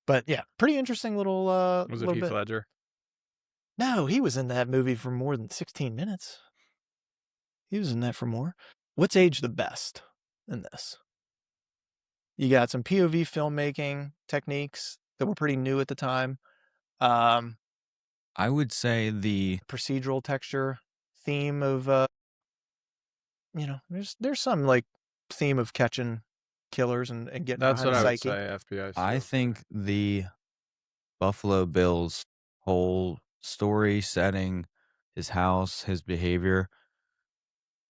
S1: But yeah, pretty interesting little
S2: Was it
S1: little
S2: Heath
S1: bit.
S2: Ledger?
S1: No, he was in that movie for more than 16 minutes. He was in that for more. What's aged the best in this? You got some POV filmmaking techniques that were pretty new at the time.
S3: I would say the
S1: Procedural texture theme of there's some like theme of catching killers and getting
S2: That's
S1: behind
S2: what
S1: the
S2: I would
S1: psyche.
S2: say. FBI.
S3: I
S2: stuff.
S3: think the Buffalo Bill's whole story, setting, his house, his behavior.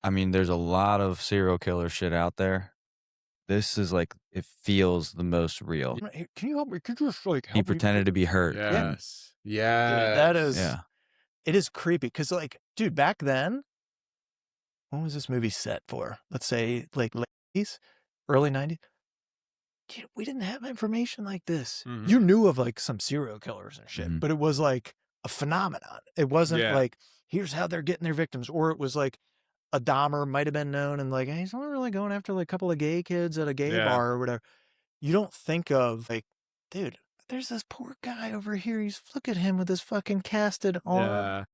S3: I mean, there's a lot of serial killer shit out there. This is like, it feels the most real.
S1: Hey, can you help me? Could you just like help
S3: He
S1: me?
S3: pretended to be hurt. and-
S2: Yes. Yeah.
S1: Dude, that is
S3: yeah.
S1: it is creepy because like, dude, back then, when was this movie set for? Let's say like late 80s, early 90s. Dude, we didn't have information like this.
S2: Mhm.
S1: You knew of like some serial killers and shit,
S3: Mhm.
S1: but it was like a phenomenon. It wasn't
S2: Yeah.
S1: like, here's how they're getting their victims, or it was like a Dahmer might have been known and like, hey, he's only really going after like a couple of gay kids at a gay
S2: Yeah.
S1: bar or whatever. You don't think of like, dude, there's this poor guy over here. Look at him with his fucking casted arm.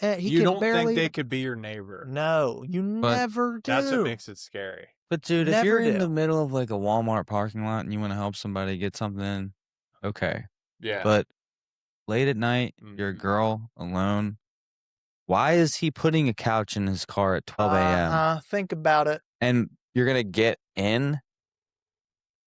S2: Yeah.
S1: He
S2: You
S1: can
S2: don't
S1: barely
S2: think they could be your neighbor.
S1: No, you
S3: But
S1: never do.
S2: That's what makes it scary.
S3: But dude, if
S1: Never
S3: you're in
S1: do.
S3: the middle of like a Walmart parking lot and you want to help somebody get something, okay.
S2: Yeah.
S3: But late at night, you're a
S2: Mhm.
S3: girl alone. Why is he putting a couch in his car at 12 a.m.?
S1: Think about it.
S3: And you're going to get in?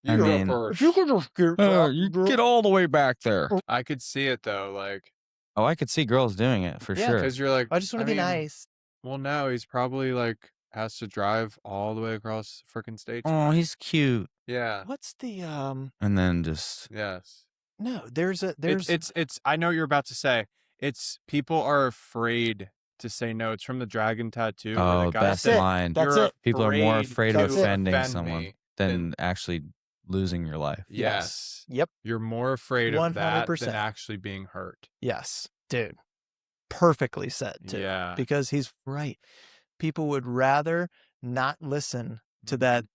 S2: You
S3: I
S2: go
S3: mean,
S2: first.
S1: If you could just get,
S3: you get all the way back there.
S2: I could see it though, like,
S3: Oh, I could see girls doing it for
S1: Yeah,
S3: sure.
S2: because you're like,
S1: I just want to be
S2: mean,
S1: nice.
S2: Well, no, he's probably like has to drive all the way across the freaking state.
S3: Oh, he's cute.
S2: Yeah.
S1: What's the
S3: And then just
S2: Yes.
S1: No, there's
S2: It's. I know what you're about to say. It's people are afraid to say no. It's from the dragon tattoo. Where
S3: oh,
S2: the guy
S3: best
S2: said,
S3: line.
S1: That's
S2: "You're
S1: it.
S3: People are more afraid of
S1: That's it.
S3: offending
S2: offend
S3: someone
S2: me
S3: than actually losing your life.
S2: Yes.
S1: Yep.
S2: You're more afraid of that
S1: 100%.
S2: than actually being hurt.
S1: Yes, dude. Perfectly said too.
S2: Yeah.
S1: Because he's right. People would rather not listen to that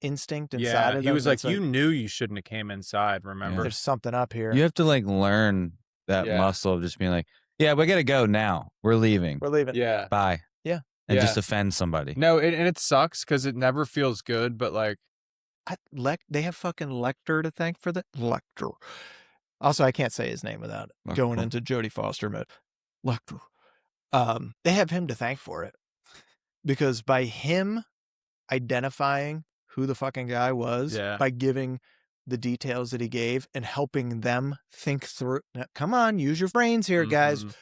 S1: instinct inside
S2: Yeah.
S1: of them.
S2: He was like,
S1: that's
S2: you knew you shouldn't have came inside. Remember?
S1: there's something up here.
S3: You have to like learn that
S2: Yeah.
S3: muscle of just being like, yeah, we got to go now. We're leaving.
S1: We're leaving.
S2: Yeah.
S3: Bye.
S1: Yeah.
S3: And
S2: Yeah.
S3: just offend somebody.
S2: No, and it sucks because it never feels good. But like,
S1: They have fucking Lecter to thank for that. Lecter. Also, I can't say his name without going
S3: Lecter.
S1: into Jodie Foster mode. Lecter. They have him to thank for it. Because by him identifying who the fucking guy was,
S2: Yeah.
S1: by giving the details that he gave and helping them think through. Now, come on, use your brains here, guys.
S2: mhm.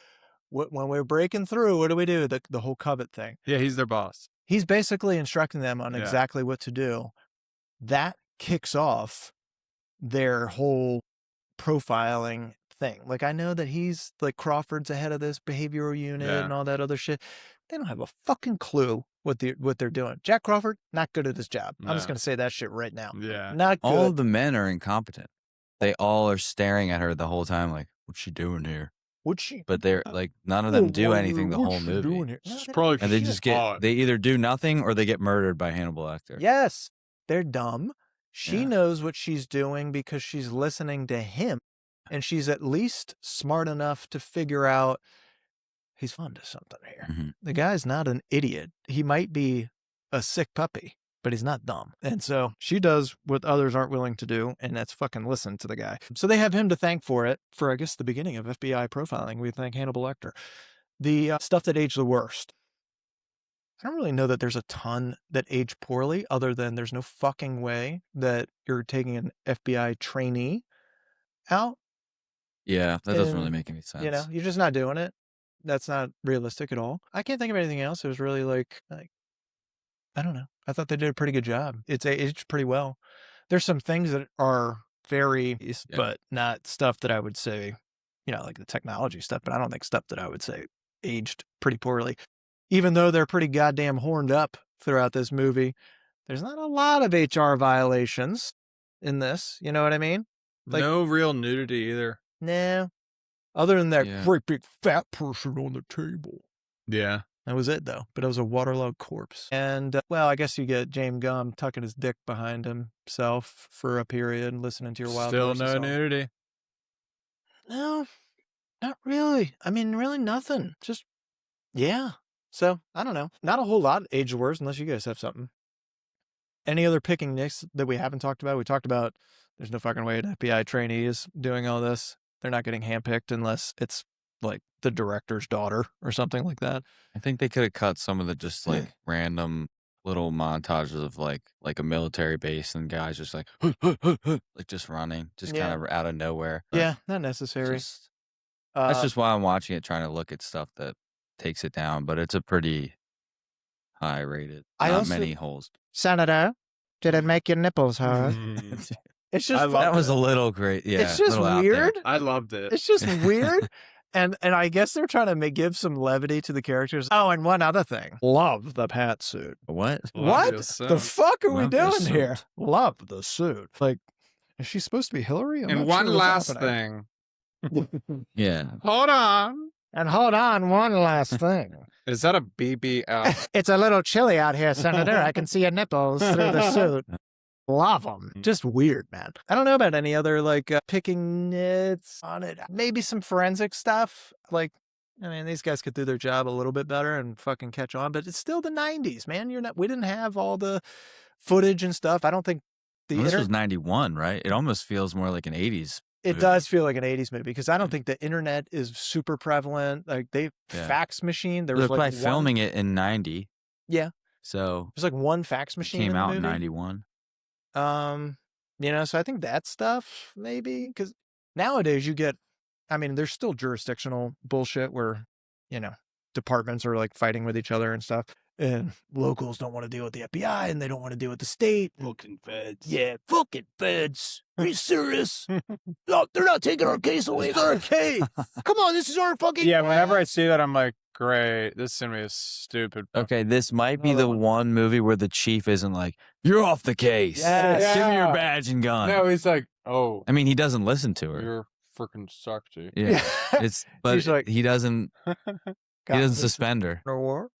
S1: When we're breaking through, what do we do? The whole covet thing.
S2: Yeah, he's their boss.
S1: He's basically instructing them on
S2: Yeah.
S1: exactly what to do. That kicks off their whole profiling thing. Like, I know that he's like Crawford's ahead of this behavioral unit
S2: Yeah.
S1: and all that other shit. They don't have a fucking clue what they're doing. Jack Crawford, not good at his job. I'm just
S2: No.
S1: gonna say that shit right now.
S2: Yeah.
S1: Not good.
S3: All of the men are incompetent. They all are staring at her the whole time, like, what's she doing here?
S1: Would she?
S3: But they're like, none of them do anything the whole movie.
S1: No, they
S2: Probably
S3: And they
S2: she's
S3: just get,
S2: hot.
S3: they either do nothing or they get murdered by Hannibal Lecter.
S1: Yes, they're dumb. She
S3: Yeah.
S1: knows what she's doing because she's listening to him. And she's at least smart enough to figure out he's onto something here.
S3: Mhm.
S1: The guy's not an idiot. He might be a sick puppy, but he's not dumb. And so she does what others aren't willing to do, and that's fucking listen to the guy. So they have him to thank for it, for I guess the beginning of FBI profiling. We thank Hannibal Lecter. The stuff that aged the worst. I don't really know that there's a ton that aged poorly, other than there's no fucking way that you're taking an FBI trainee out
S3: Yeah, that doesn't really
S1: And,
S3: make any sense.
S1: You know, you're just not doing it. That's not realistic at all. I can't think of anything else. It was really like I don't know. I thought they did a pretty good job. It's aged pretty well. There's some things that are very, but not stuff that I would say, you know, like the technology stuff, but I don't think stuff that I would say aged pretty poorly. Even though they're pretty goddamn horned up throughout this movie, there's not a lot of HR violations in this. You know what I mean? Like,
S2: no real nudity either.
S1: No. Other than that
S3: Yeah.
S1: great big fat person on the table.
S2: Yeah.
S1: That was it, though. But it was a waterlogged corpse. And, well, I guess you get James Gumb tucking his dick behind himself for a period and listening to your wild
S2: Still
S1: horses
S2: no
S1: song.
S2: nudity.
S1: No, not really. I mean, really nothing. Just, yeah. So, I don't know. Not a whole lot aged worse unless you guys have something. Any other picking nicks that we haven't talked about? We talked about there's no fucking way an FBI trainee is doing all this. They're not getting handpicked unless it's like the director's daughter or something like that.
S3: I think they could have cut some of the just like random little montages of like a military base and guys just like like just running, just kind of out of nowhere.
S1: Yeah, not necessary.
S3: That's just why I'm watching it, trying to look at stuff that takes it down, but it's a pretty high rated. Not many holes.
S1: Senator, did it make your nipples hard? It's just
S3: that was a little great. Yeah,
S1: it's just weird.
S2: I loved it.
S1: It's just weird. And I guess they're trying to give some levity to the characters. Oh, and one other thing. Love the pantsuit.
S3: What?
S1: What the fuck are we
S3: Love your
S1: doing
S3: suit.
S1: here? Love the suit. Like, is she supposed to be Hillary? I'm
S2: And
S1: not
S2: one
S1: sure what's
S2: last
S1: happening.
S2: thing.
S3: Yeah.
S2: Hold on.
S1: And hold on, one last thing.
S2: Is that a BBL?
S1: It's a little chilly out here, Senator. I can see your nipples through the suit. Love them. Just weird, man. I don't know about any other, like, picking nits on it. Maybe some forensic stuff. Like, I mean, these guys could do their job a little bit better and fucking catch on, but it's still the 90s, man. We didn't have all the footage and stuff. I don't think
S3: This was 91, right? It almost feels more like an 80s.
S1: It does feel like an 80s movie because I don't think the internet is super prevalent. Like, fax machine. There was
S3: They're
S1: like
S3: probably filming it in 90.
S1: Yeah.
S3: So
S1: there's like one fax machine.
S3: Came
S1: in the
S3: out
S1: movie.
S3: in 91.
S1: You know, so I think that stuff maybe because nowadays you get, I mean, there's still jurisdictional bullshit where, you know, departments are like fighting with each other and stuff. And locals don't want to deal with the FBI and they don't want to deal with the state.
S4: Fucking feds.
S1: Yeah, fucking feds. Are you serious? No, they're not taking our case away. It's our case. Come on, this is our fucking.
S2: Yeah, whenever I see that, I'm like, great. This movie is stupid.
S3: Okay, this might be the one movie where the chief isn't like, you're off the case.
S1: Yes.
S3: Give me your badge and gun.
S2: No, he's like, oh,
S3: I mean, he doesn't listen to her.
S2: you're freaking suck, dude.
S3: Yeah. But
S1: He's like,
S3: he doesn't suspend her.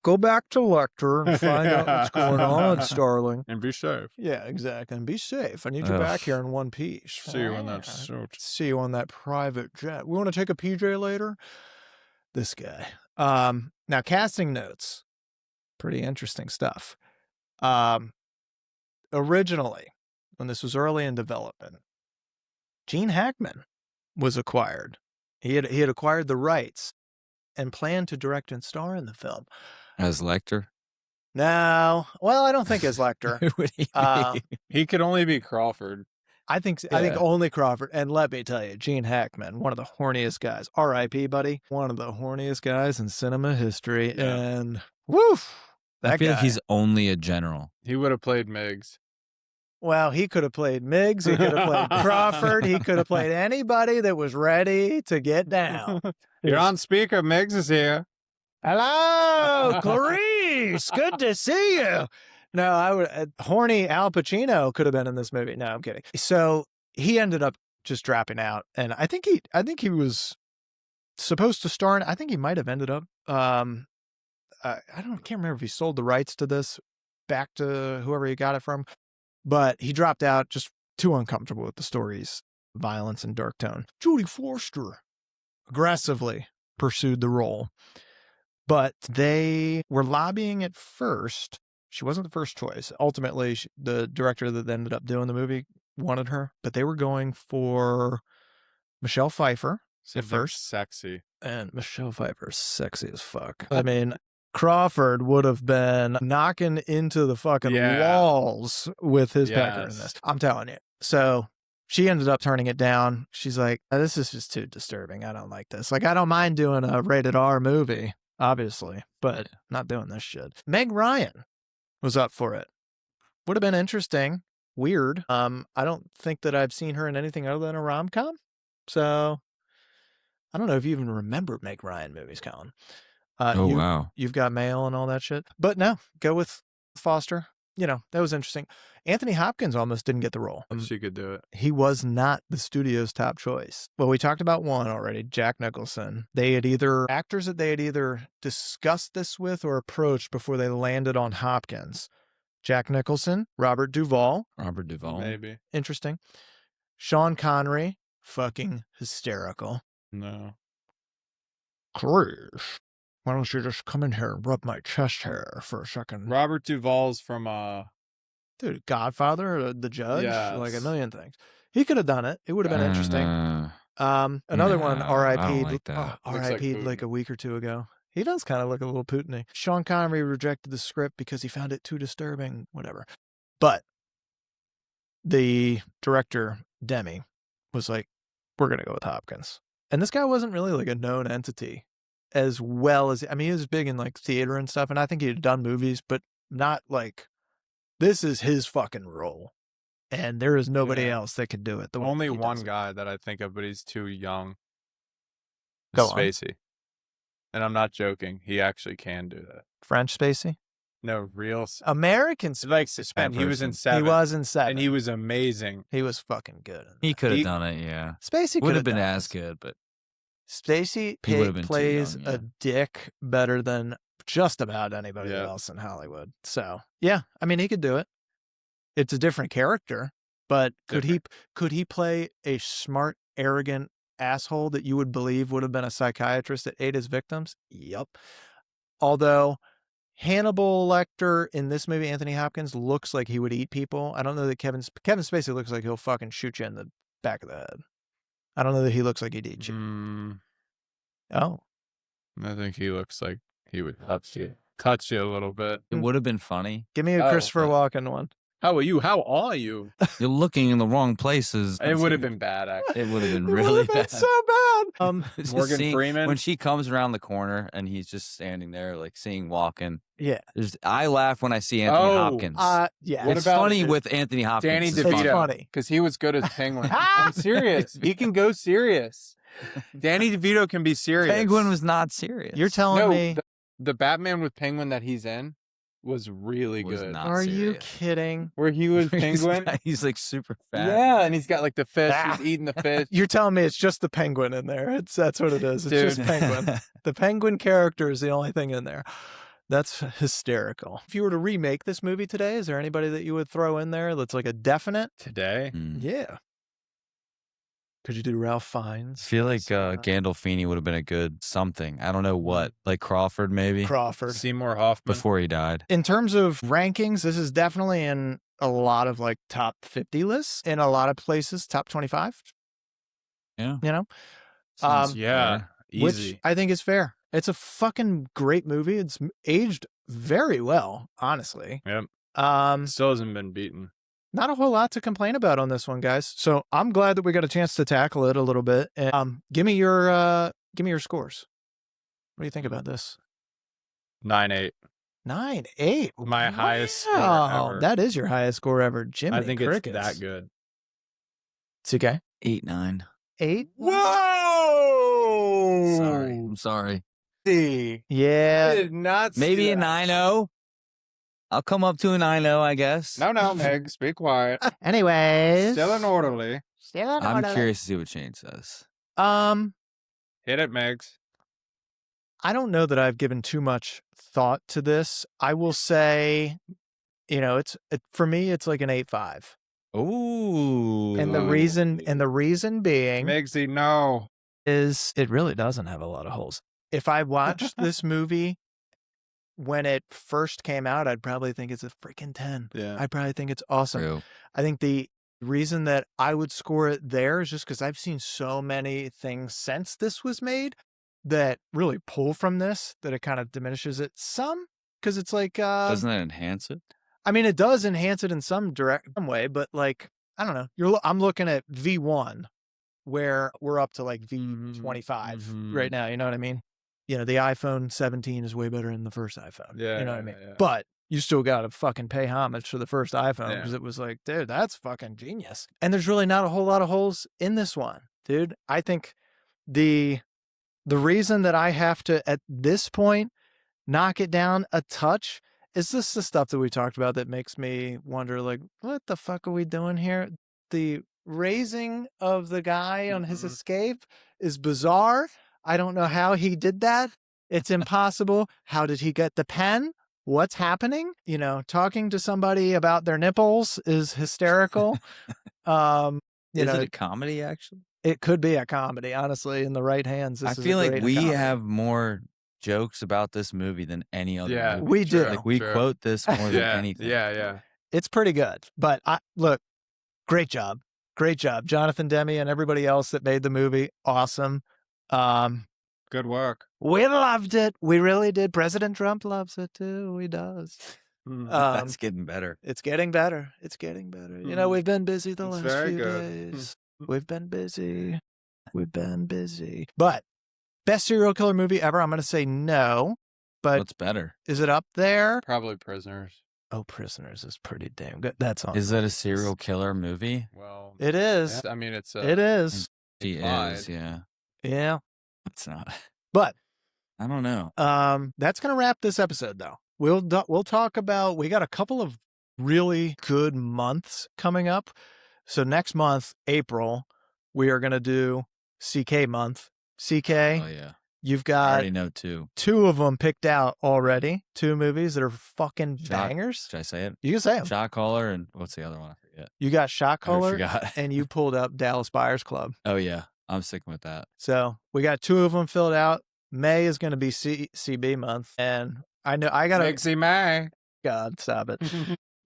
S1: Go back to Lecter and find out what's going on, Starling.
S2: And be safe.
S1: Yeah, exactly. And be safe. I need you back here in one piece.
S2: See you in that suit.
S1: See you on that private jet. We want to take a PJ later? This guy. Now, casting notes. Pretty interesting stuff. Originally, when this was early in development, Gene Hackman was acquired. He had acquired the rights and planned to direct and star in the film.
S3: As Lecter?
S1: No. Well, I don't think as Lecter.
S3: Who would he be?
S2: He could only be Crawford.
S1: I think only Crawford. And let me tell you, Gene Hackman, one of the horniest guys. R.I.P., buddy. One of the horniest guys in cinema history.
S2: Yeah.
S1: And woof.
S3: I feel like he's only a general.
S2: He would have played Miggs.
S1: Well, he could have played Miggs. He could have played Crawford. He could have played anybody that was ready to get down.
S2: You're on speaker. Miggs is here.
S1: Hello, Clarice. Good to see you. No, I would. Horny Al Pacino could have been in this movie. No, I'm kidding. So he ended up just dropping out, and I think he was supposed to star in. I think he might have ended up. I can't remember if he sold the rights to this back to whoever he got it from, but he dropped out. Just too uncomfortable with the story's violence and dark tone. Jodie Foster aggressively pursued the role, but they were lobbying at first. She wasn't the first choice. Ultimately, the director that ended up doing the movie wanted her, but they were going for Michelle Pfeiffer at first.
S2: Sexy.
S1: And Michelle Pfeiffer's sexy as fuck. I mean, Crawford would have been knocking into the fucking walls with his pecker in this. I'm telling you. So She ended up turning it down. She's like, this is just too disturbing. I don't like this. Like, I don't mind doing a rated R movie, obviously, but not doing this shit. Meg Ryan was up for it. Would have been interesting. Weird. I don't think that I've seen her in anything other than a rom-com. So I don't know if you even remember Meg Ryan movies, Colin.
S3: Wow.
S1: You've Got Mail and all that shit. But no, go with Foster. That was interesting. Anthony Hopkins almost didn't get the role.
S2: She could do it.
S1: He was not the studio's top choice. Well, we talked about one already, Jack Nicholson. Actors that they had either discussed this with or approached before they landed on Hopkins. Jack Nicholson, Robert Duvall.
S2: Maybe.
S1: Interesting. Sean Connery, fucking hysterical.
S2: No.
S1: Clarice, why don't you just come in here and rub my chest hair for a second?
S2: Robert Duvall's from
S1: Dude, Godfather, The Judge,
S2: Yes.
S1: like a million things. He could have done it. It would have been interesting. Another one,
S3: no, I don't
S1: R.I.P.
S3: like that.
S1: R.I.P.
S2: Looks like
S1: like a week or two ago. He does kind of look a little Putin-y. Sean Connery rejected the script because he found it too disturbing, whatever. But the director, Demme, was like, we're going to go with Hopkins. And this guy wasn't really like a known entity as well as, I mean, he was big in like theater and stuff. And I think he had done movies, but not like, this is his fucking role. And there is nobody else that can do it. The way
S2: only
S1: he
S2: one
S1: does it.
S2: guy that I think of, but he's too young.
S1: Go
S2: Is
S1: on.
S2: Spacey. And I'm not joking. He actually can do that.
S1: French Spacey?
S2: No, real.
S1: American Spacey.
S2: Like Suspend. He was in Seven.
S1: He was in Seven.
S2: And he was amazing.
S1: He was fucking good.
S3: He could have done it, yeah.
S1: Spacey
S3: Would have been
S1: done
S3: as
S1: this.
S3: good, but
S1: Spacey
S3: He would have been too
S1: plays
S3: young,
S1: a
S3: yeah.
S1: dick better than just about anybody
S2: Yeah.
S1: else in Hollywood. So, yeah, I mean, he could do it. It's a different character, but could he play a smart, arrogant asshole that you would believe would have been a psychiatrist that ate his victims? Yep. Although Hannibal Lecter in this movie, Anthony Hopkins, looks like he would eat people. I don't know that Kevin Spacey looks like he'll fucking shoot you in the back of the head. I don't know that he looks like he'd eat you. Oh.
S2: I think he looks like he would cut you a little bit.
S3: it would have been funny.
S1: Give me a Christopher Walken one.
S2: How are you? How are you?
S3: You're looking in the wrong places.
S2: It would have been bad, actually.
S3: It would have been
S1: It
S3: really
S1: would have been
S3: bad.
S1: so bad.
S3: Just
S2: Morgan
S3: seeing-
S2: Freeman?
S3: when she comes around the corner and he's just standing there, like seeing Walken.
S1: Yeah.
S3: I laugh when I see Anthony Hopkins.
S1: Yeah.
S2: What
S3: it's
S2: about
S3: funny with Anthony Hopkins.
S2: Danny
S3: It's
S1: It's
S2: DeVito.
S1: funny.
S2: Because he was good as Penguin. I'm serious. He can go serious. Danny DeVito can be serious.
S3: Penguin was not serious.
S1: You're telling me.
S2: The Batman with Penguin that he's in was really
S3: Was
S2: good.
S3: not
S1: Are you
S3: serious.
S1: kidding?
S2: Where he was Penguin.
S3: He's like super fat.
S2: Yeah, and he's got like the fish.
S1: Ah.
S2: He's eating the fish.
S1: You're telling me it's just the penguin in there. That's what it is. It's
S2: Dude.
S1: just penguin. The penguin character is the only thing in there. That's hysterical. If you were to remake this movie today, is there anybody that you would throw in there that's like a definite?
S2: Today?
S3: Mm.
S1: Yeah. Could you do Ralph
S3: I
S1: Fiennes?
S3: feel like Gandolfini would have been a good something. I don't know what. Like Crawford, maybe,
S1: Crawford.
S2: Seymour Hoffman.
S3: before he died.
S1: In terms of rankings, this is definitely in a lot of like top 50 lists, in a lot of places, top 25.
S3: Yeah.
S1: You know?
S3: Sounds
S2: yeah.
S3: fair.
S2: Easy.
S1: Which I think is fair. It's a fucking great movie. It's aged very well, honestly.
S2: Yep.
S1: Um,
S2: Still hasn't been beaten.
S1: not a whole lot to complain about on this one, guys. So I'm glad that we got a chance to tackle it a little bit. And give me your scores. What do you think about this?
S2: 9-8.
S1: 9-8.
S2: My highest score
S1: Wow,
S2: ever.
S1: that is your highest score ever. Jimmy
S2: I think
S1: Crickets.
S2: it's that good.
S1: It's okay.
S3: 8-9.
S1: 8.
S2: Whoa!
S3: Sorry. I'm sorry.
S2: See. I
S1: Yeah.
S2: did not see
S3: Maybe a
S2: that.
S3: 9-0. I'll come up to a 9-0, I guess.
S2: No, Megs. Be quiet.
S1: Anyways.
S2: Still and orderly.
S3: I'm curious to see what Shane says.
S2: Hit it, Megs.
S1: I don't know that I've given too much thought to this. I will say, for me, it's like an 8.5.
S3: Ooh.
S1: And the reason being
S2: Megsy, no.
S1: is it really doesn't have a lot of holes. If I watched this movie when it first came out, I'd probably think it's a freaking 10.
S2: Yeah.
S1: I'd probably think it's awesome.
S3: True.
S1: I think the reason that I would score it there is just because I've seen so many things since this was made that really pull from this, that it kind of diminishes it some. Because it's like,
S3: Doesn't that enhance it?
S1: I mean, it does enhance it in some way, but like, I don't know. I'm looking at V1 where we're up to like V25 right now. You know what I mean? You know, the iPhone 17 is way better than the first iPhone.
S2: Yeah,
S1: you know what I mean?
S2: yeah.
S1: But you still got to fucking pay homage to the first iPhone because
S2: Yeah.
S1: it was like, dude, that's fucking genius. And there's really not a whole lot of holes in this one, dude. I think the reason that I have to, at this point, knock it down a touch is this the stuff that we talked about that makes me wonder, like, what the fuck are we doing here? The raising of the guy on his escape is bizarre. I don't know how he did that. It's impossible. How did he get the pen? What's happening? You know, talking to somebody about their nipples is hysterical.
S3: Is
S1: it
S3: a comedy, actually?
S1: It could be a comedy, honestly, in the right hands.
S3: I feel like we have more jokes about this movie than any other movie.
S1: We do.
S3: Like, we quote this more than anything.
S2: Yeah.
S1: It's pretty good. But look, great job. Great job. Jonathan Demme and everybody else that made the movie. Awesome.
S2: Good work.
S1: We loved it. We really did. President Trump loves it too. He does.
S3: That's getting better.
S1: It's getting better. It's getting better. You know, we've been busy the last few days. We've been busy. But best serial killer movie ever? I'm going to say no. But
S3: what's better?
S1: Is it up there?
S2: Probably Prisoners.
S1: Oh, Prisoners is pretty damn good. That's on.
S3: Is that a serial killer movie?
S2: Well,
S1: it is.
S2: I mean, it's.
S1: It is.
S3: She is. Yeah.
S1: Yeah.
S3: It's not.
S1: But
S3: I don't know.
S1: That's going to wrap this episode, though. We'll talk about. We got a couple of really good months coming up. So next month, April, we are going to do CK month. CK.
S3: Oh yeah.
S1: You've got.
S3: I already know
S1: two of them picked out already. 2 movies that are fucking bangers.
S3: Should I say it?
S1: You can say them.
S3: Shot Caller and what's the other one? I forget.
S1: You got Shot Caller.
S3: I forgot.
S1: And you pulled up Dallas Buyers Club.
S3: Oh yeah. I'm sticking with that.
S1: So we got 2 of them filled out. May is going to be CB month. And I know I got
S2: Mixie May.
S1: God, stop it.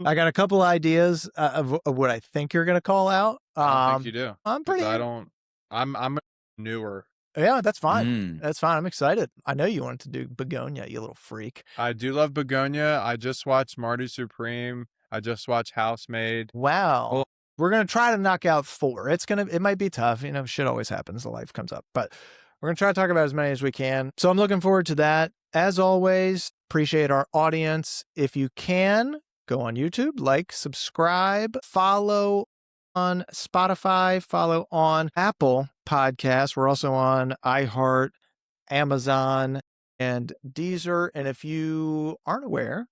S1: I got a couple ideas of what I think you're going to call out.
S2: I don't think you do.
S1: I'm pretty.
S2: I'm newer.
S1: Yeah, that's fine. That's fine. I'm excited. I know you wanted to do Begonia, you little freak.
S2: I do love Begonia. I just watched Marty Supreme. I just watched Housemaid.
S1: Wow.
S3: Well,
S1: we're going to try to knock out 4. It might be tough. You know, shit always happens. The life comes up. But we're going to try to talk about as many as we can. So I'm looking forward to that. As always, appreciate our audience. If you can, go on YouTube, like, subscribe, follow on Spotify, follow on Apple Podcasts. We're also on iHeart, Amazon, and Deezer. And if you aren't aware,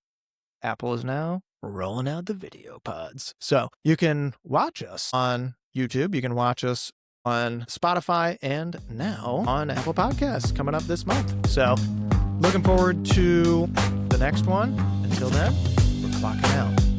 S1: Apple is now rolling out the video pods. So you can watch us on YouTube. You can watch us on Spotify and now on Apple Podcasts coming up this month. So looking forward to the next one. Until then, we're clocking out.